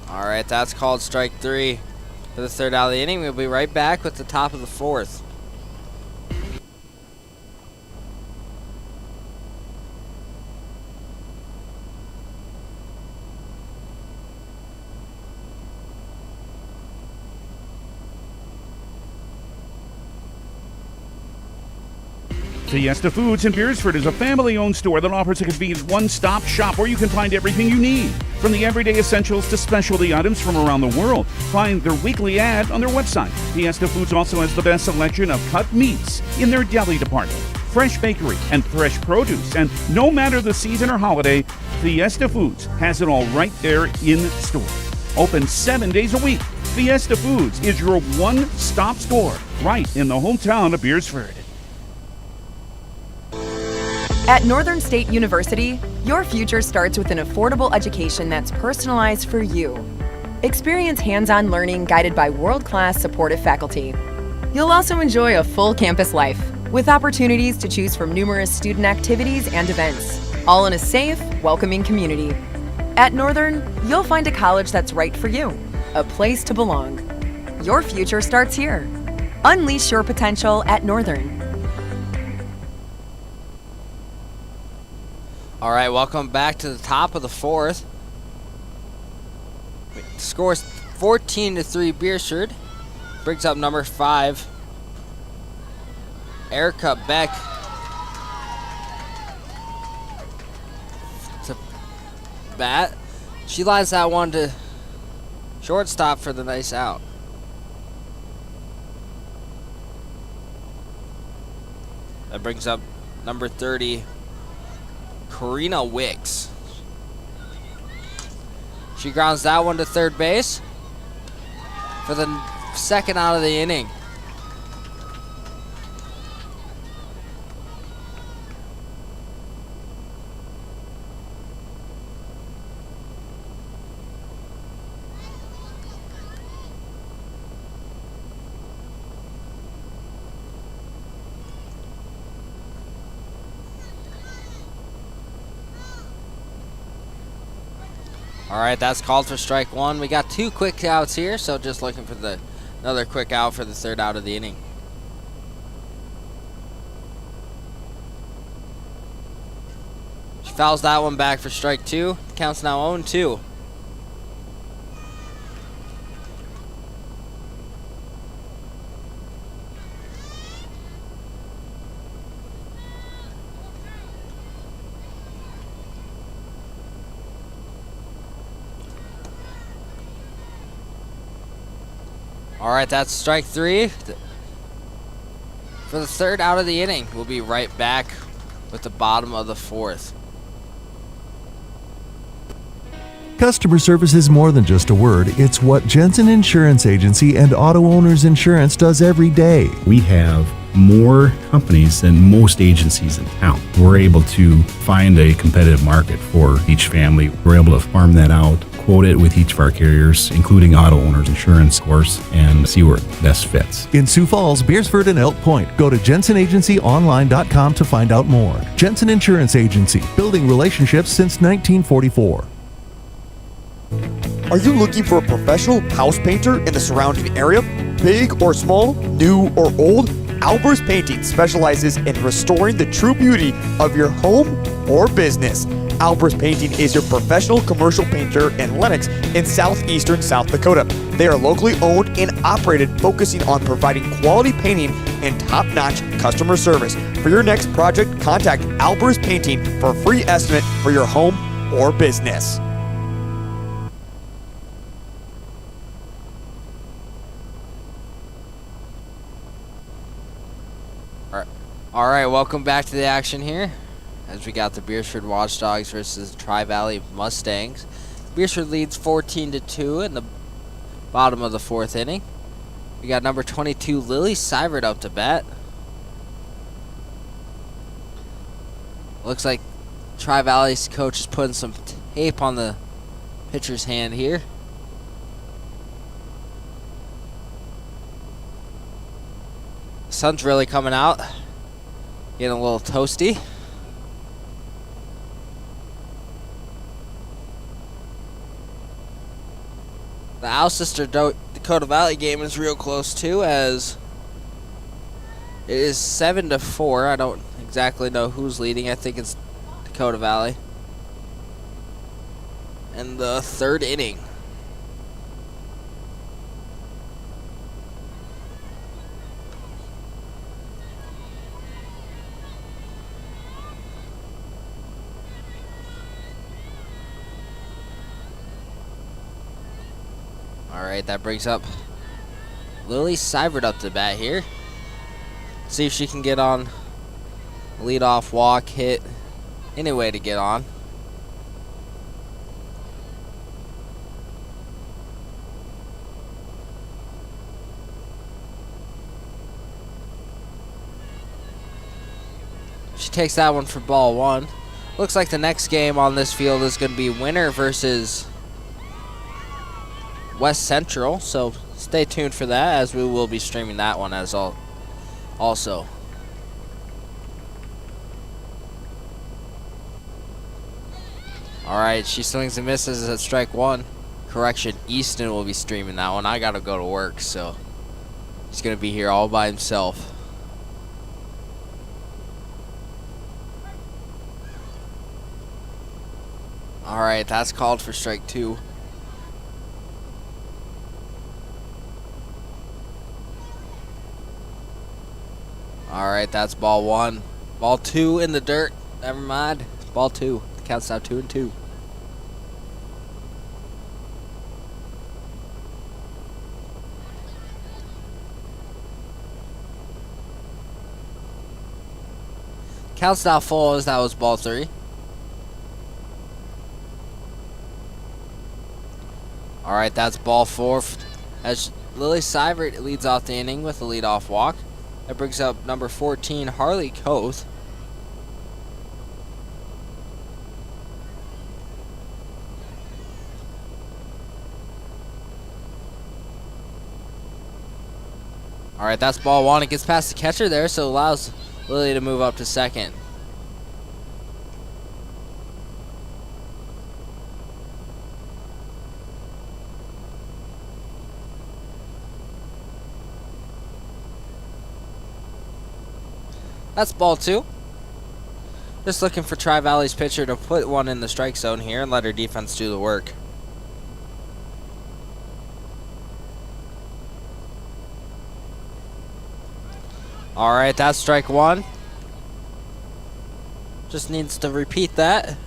Alright, that's called strike three for the third out of the inning. We'll be right back with the top of the fourth. Fiesta Foods in Beersford is a family-owned store that offers a convenient one-stop shop where you can find everything you need. From the everyday essentials to specialty items from around the world. Find their weekly ad on their website. Fiesta Foods also has the best selection of cut meats in their deli department, fresh bakery, and fresh produce. And no matter the season or holiday, Fiesta Foods has it all right there in store. Open 7 days a week. Fiesta Foods is your one-stop store right in the hometown of Beersford. At Northern State University, your future starts with an affordable education that's personalized for you. Experience hands-on learning guided by world-class supportive faculty. You'll also enjoy a full campus life with opportunities to choose from numerous student activities and events, all in a safe, welcoming community. At Northern, you'll find a college that's right for you, a place to belong. Your future starts here. Unleash your potential at Northern. All right, welcome back to the top of the fourth. The score is 14-3 Beersford. Brings up number 5, Erica Beck. To bat. She lines that one to shortstop for the nice out. That brings up number 30, Karina Wicks. She grounds that one to third base for the second out of the inning. All right, that's called for strike one. We got 2 quick outs here, so just looking for another quick out for the third out of the inning. She fouls that one back for strike 2. Counts now 0-2. All right, that's strike 3 for the third out of the inning. We'll be right back with the bottom of the fourth. Customer service is more than just a word. It's what Jensen Insurance Agency and Auto Owners Insurance does every day. We have more companies than most agencies in town. We're able to find a competitive market for each family. We're able to farm that out, quote it with each of our carriers, including Auto Owners Insurance, of course, and see where it best fits. In Sioux Falls, Beersford, and Elk Point, go to JensenAgencyOnline.com to find out more. Jensen Insurance Agency, building relationships since 1944. Are you looking for a professional house painter in the surrounding area? Big or small, new or old? Albers Painting specializes in restoring the true beauty of your home or business. Albers Painting is your professional commercial painter in Lenox in southeastern South Dakota. They are locally owned and operated, focusing on providing quality painting and top-notch customer service. For your next project, contact Albers Painting for a free estimate for your home or business. All right, welcome back to the action here, as we got the Beersford Watchdogs versus Tri-Valley Mustangs. Beersford leads 14-2 in the bottom of the fourth inning. We got number 22, Lily Seibert, up to bat. Looks like Tri-Valley's coach is putting some tape on the pitcher's hand here. The sun's really coming out. Getting a little toasty. The Alcester Dakota Valley game is real close too, as it is 7-4. I don't exactly know who's leading. I think it's Dakota Valley. And the third inning. Alright, that brings up Lily Seibert up to bat here. See if she can get on leadoff walk, hit, any way to get on. She takes that one for ball one. Looks like the next game on this field is going to be Winter versus West Central, so stay tuned for that, as we will be streaming that one as also. Alright, she swings and misses at strike one. Correction, Easton will be streaming that one. I gotta go to work, so he's gonna be here all by himself. Alright, that's called for strike two. Alright, that's ball one. Ball two in the dirt. Never mind. Ball two. The count's now 2-2. Count's now full as that was ball three. Alright, that's ball four. As Lily Seibert leads off the inning with a leadoff walk. That brings up number 14, Harley Koth. Alright, that's ball one. It gets past the catcher there, so it allows Lily to move up to second. That's ball two. Just looking for Tri-Valley's pitcher to put one in the strike zone here and let her defense do the work. Alright, that's strike one. Just needs to repeat that.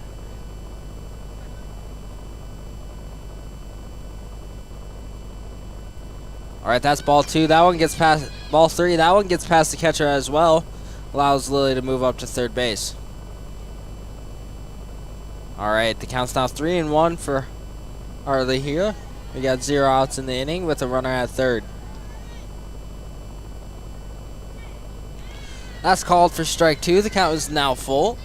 Alright, that's ball two. That one gets past ball three. That one gets past the catcher as well. Allows Lily to move up to third base. Alright, the count's now 3-1 for Harley here. We got 0 outs in the inning with a runner at third. That's called for strike two. The count is now full.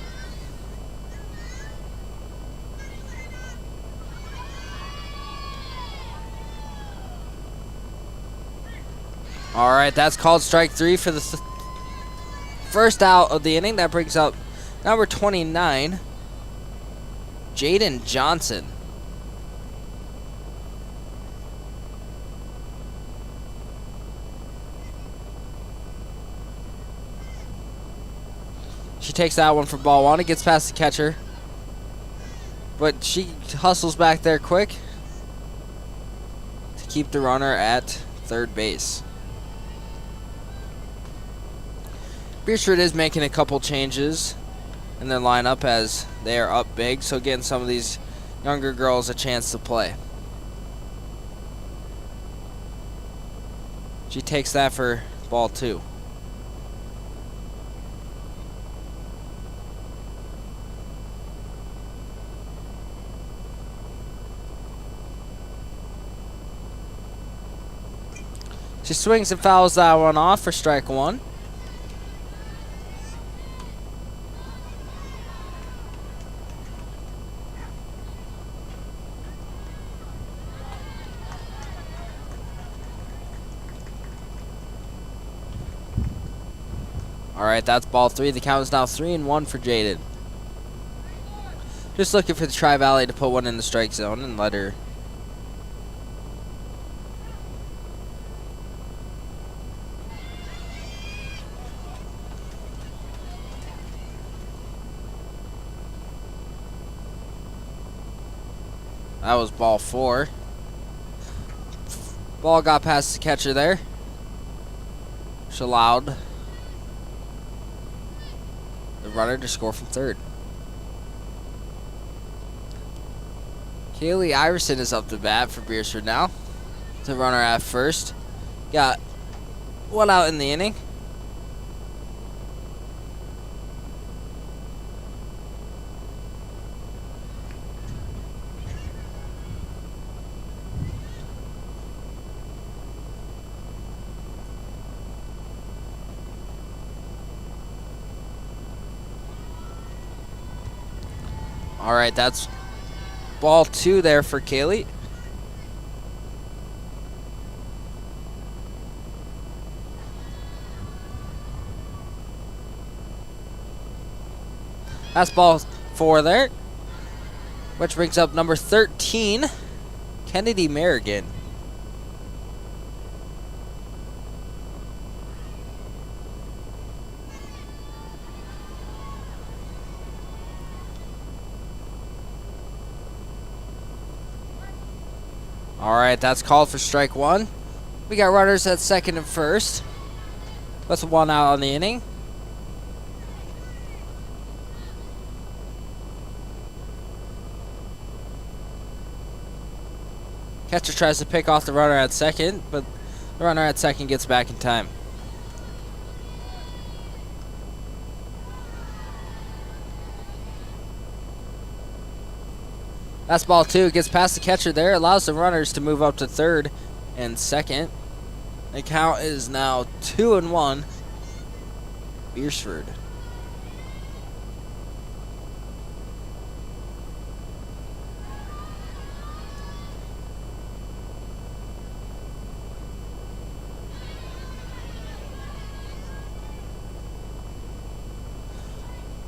Alright, that's called strike three for the first out of the inning. That brings up number 29, Jaden Johnson. She takes that one for ball one. It gets past the catcher, but she hustles back there quick to keep the runner at third base. Beersford is making a couple changes in their lineup as they are up big, so getting some of these younger girls a chance to play. She takes that for ball two. She swings and fouls that one off for strike one. Alright, that's ball three. The count is now 3-1 for Jaden. Just looking for the Tri-Valley to put one in the strike zone and let her. That was ball four. Ball got past the catcher there, which allowed the runner to score from third. Kaylee Iverson is up to bat for Beersford now. The runner at first. Got one out in the inning. All right, that's ball 2 there for Kaylee. That's ball 4 there, which brings up number 13, Kennedy Merrigan. All right, that's called for strike 1. We got runners at second and first. That's 1 out on the inning. Catcher tries to pick off the runner at second, but the runner at second gets back in time. That's ball 2. Gets past the catcher there. Allows the runners to move up to third and second. The count is now 2-1. Beersford.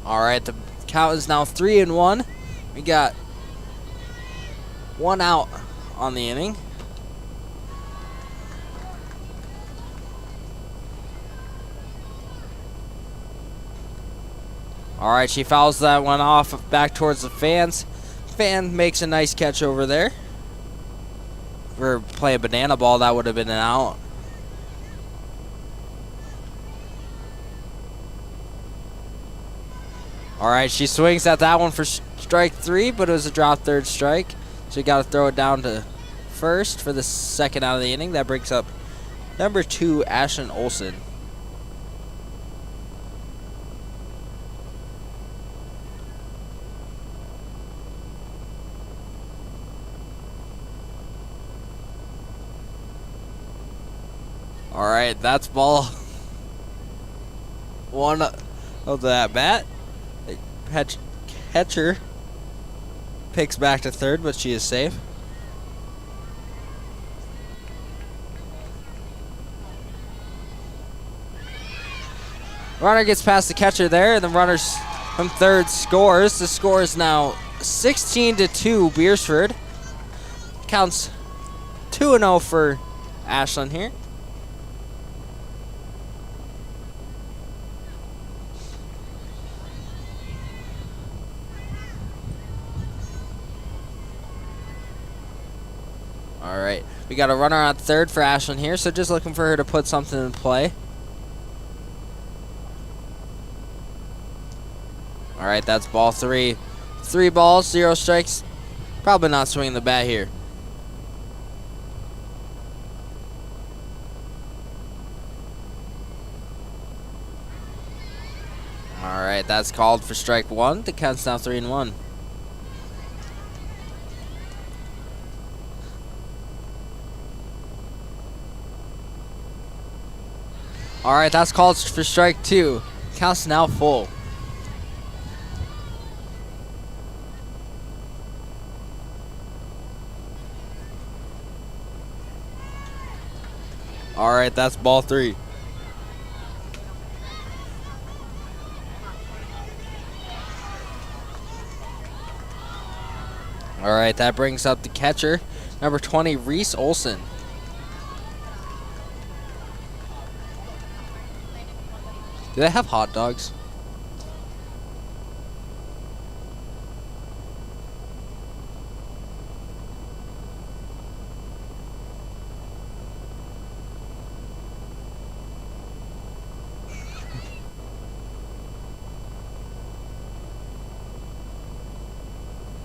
All right, the count is now 3-1. We got 1 out on the inning. All right, she fouls that one off back towards the fans. Fan makes a nice catch over there. For play a banana ball, that would have been an out. All right, she swings at that one for strike 3, but it was a drop third strike. So you got to throw it down to first for the second out of the inning. That brings up number 2, Ashlyn Olsen. All right, that's ball 1 of the at bat. Catcher picks back to third, but she is safe. Runner gets past the catcher there, and the runners from third scores. The score is now 16-2 Beersford. Counts 2-0 for Ashlyn here. All right, we got a runner on third for Ashlyn here, so just looking for her to put something in play. All right, that's ball 3. 3 balls, 0 strikes. Probably not swinging the bat here. All right, that's called for strike 1. The count's now 3-1. All right, that's called for strike 2. Count's now full. All right, that's ball 3. All right, that brings up the catcher, number 20, Reese Olsen. Do they have hot dogs?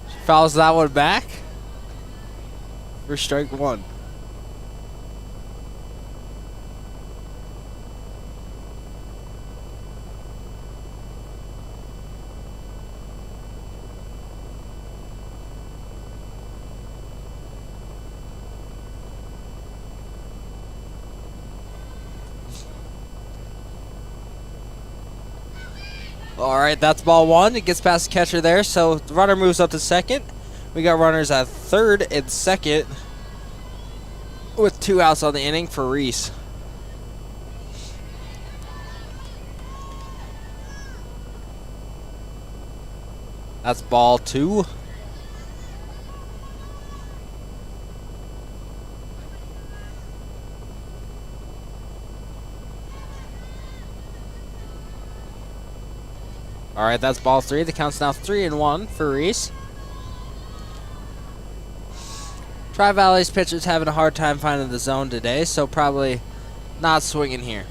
She fouls that one back for strike 1. All right, that's ball one. It gets past the catcher there, so the runner moves up to second. We got runners at third and second with 2 outs on the inning for Reese. That's ball two. All right, that's ball three. The count's now 3-1 for Reese. Tri-Valley's pitcher's having a hard time finding the zone today, so probably not swinging here.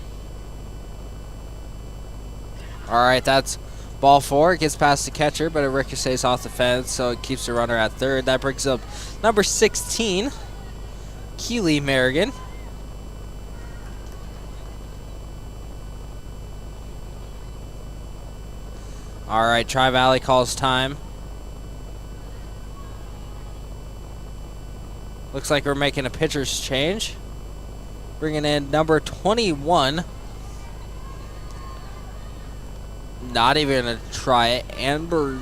All right, that's ball four. It gets past the catcher, but it ricochets off the fence, so it keeps the runner at third. That brings up number 16, Keely Merrigan. All right, Tri-Valley calls time. Looks like we're making a pitcher's change. Bringing in number 21. Not even going to try it. Amber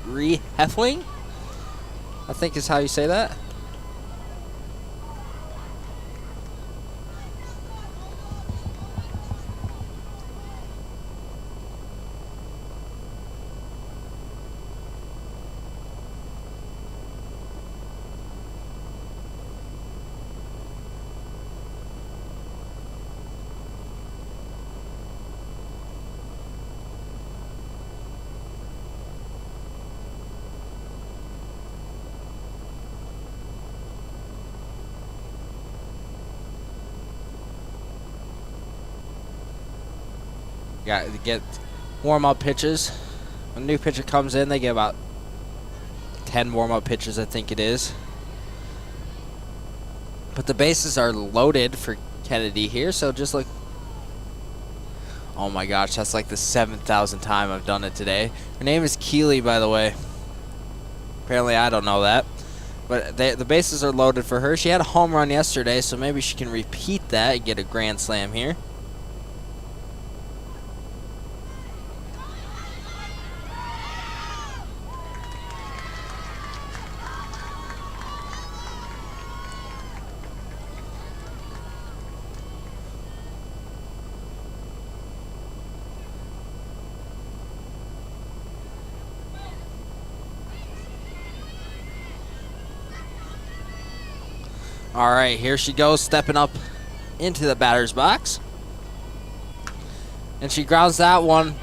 Hefling, I think is how you say that. Got to get warm-up pitches. When a new pitcher comes in, they get about 10 warm-up pitches, I think it is. But the bases are loaded for Kennedy here, so just like... Oh my gosh, that's like the 7,000th time I've done it today. Her name is Keely, by the way. Apparently I don't know that. But the bases are loaded for her. She had a home run yesterday, so maybe she can repeat that and get a grand slam here. All right, here she goes, stepping up into the batter's box. And she grounds that one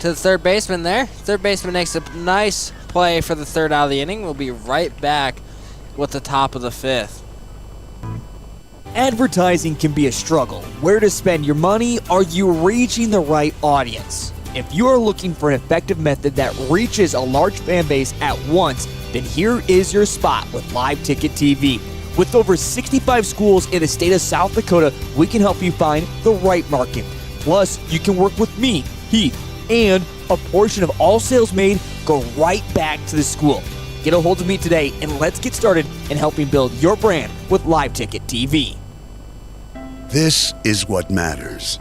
to the third baseman there. Third baseman makes a nice play for the third out of the inning. We'll be right back with the top of the fifth. Advertising can be a struggle. Where to spend your money? Are you reaching the right audience? If you are looking for an effective method that reaches a large fan base at once, then here is your spot with Live Ticket TV. With over 65 schools in the state of South Dakota, we can help you find the right market. Plus, you can work with me, Heath, and a portion of all sales made go right back to the school. Get a hold of me today and let's get started in helping build your brand with Live Ticket TV. This is what matters.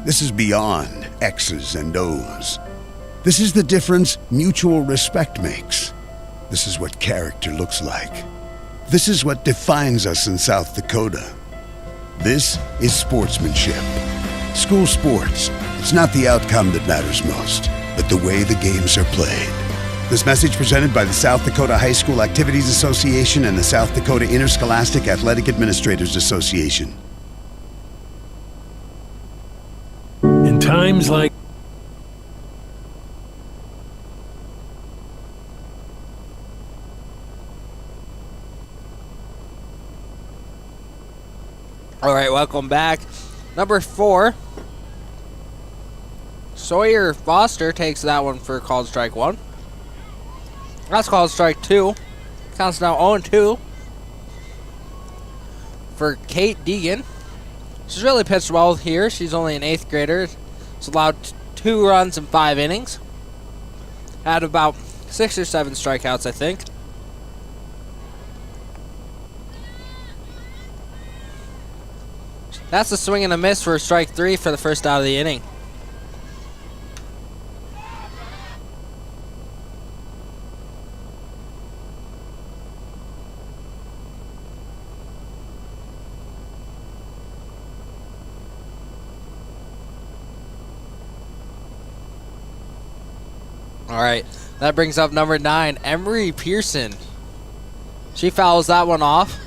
This is beyond X's and O's. This is the difference mutual respect makes. This is what character looks like. This is what defines us in South Dakota. This is sportsmanship. School sports, it's not the outcome that matters most, but the way the games are played. This message presented by the South Dakota High School Activities Association and the South Dakota Interscholastic Athletic Administrators Association. In times like All right, welcome back. Number 4, Sawyer Foster takes that one for called strike 1. That's called strike 2. Counts now 0-2 for Kate Deegan. She's really pitched well here. She's only an 8th grader. She's allowed 2 runs in 5 innings. Had about 6 or 7 strikeouts, I think. That's a swing and a miss for strike 3 for the first out of the inning. All right, that brings up number 9, Emery Pearson. She fouls that one off.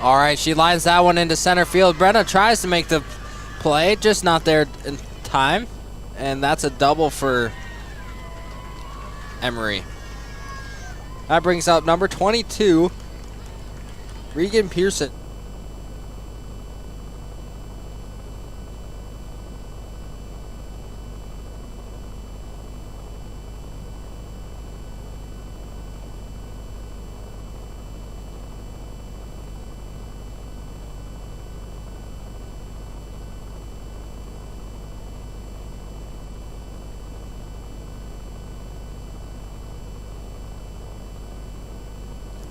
All right, she lines that one into center field. Brenna tries to make the play, just not there in time. And that's a double for Emery. That brings up number 22, Regan Pearson.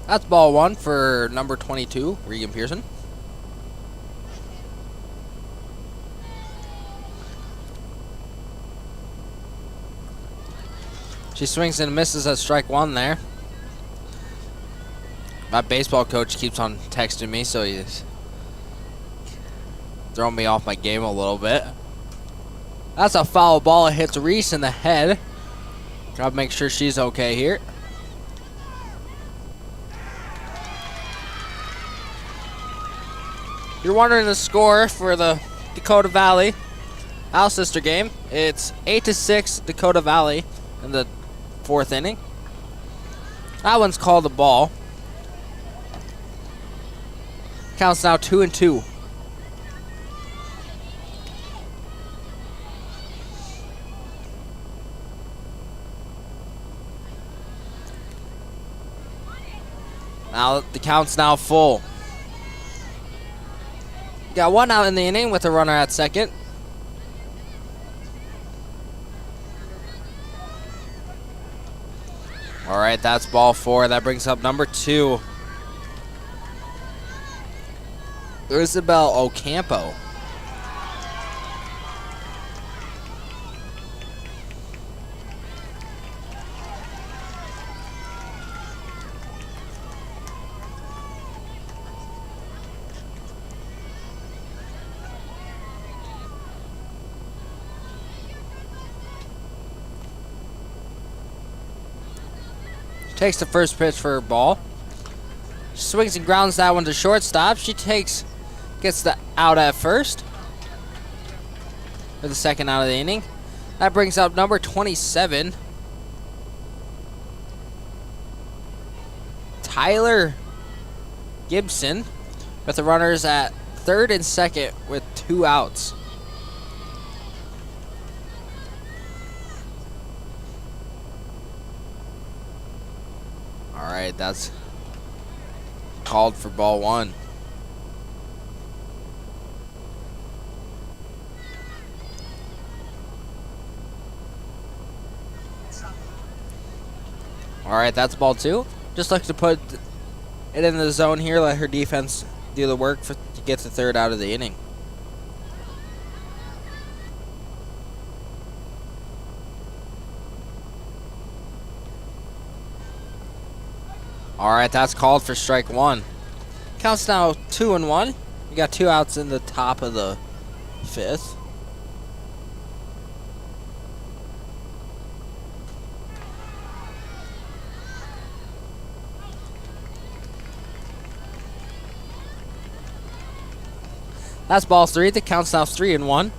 That's ball 1 for number 22, Regan Pearson. She swings and misses at strike 1 there. My baseball coach keeps on texting me, so he's throwing me off my game a little bit. That's a foul ball. It hits Reese in the head. Gotta make sure she's okay here. You're wondering the score for the Dakota Valley Alcester game. It's 8-6 Dakota Valley in the 4th inning. That one's called a ball. Counts now 2-2. Now the count's now full. Got 1 out in the inning with a runner at second. All right, that's ball 4. That brings up number 2, Isabel Ocampo. Takes the first pitch for her ball. Swings and grounds that one to shortstop. She gets the out at first for the second out of the inning. That brings up number 27, Tyler Gibson, with the runners at third and second with 2 outs. All right, that's called for ball 1. All right, that's ball 2. Just like to put it in the zone here, let her defense do the work to get the third out of the inning. All right, that's called for strike 1. Counts now 2-1. You got 2 outs in the top of the 5th. That's ball 3. The count's now 3-1.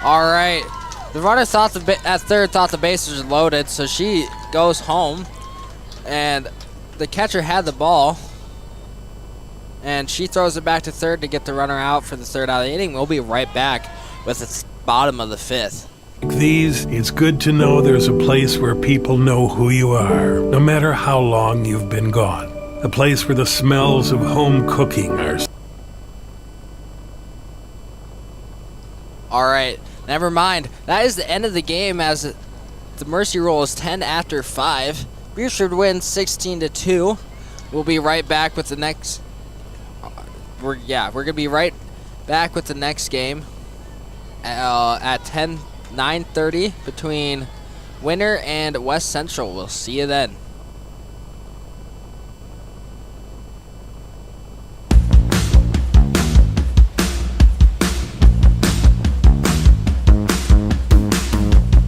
All right, the runner at third thought the bases were loaded, so she goes home, and the catcher had the ball, and she throws it back to third to get the runner out for the third out of the inning. We'll be right back with the bottom of the 5th. Like these, it's good to know there's a place where people know who you are, no matter how long you've been gone. A place where the smells of home cooking are. All right, never mind. That is the end of the game, as the mercy roll is 10 after 5. Beersford wins 16-2. We'll be right back with the next. We're gonna be right back with the next game at 9:30 between Winter and West Central. We'll see you then.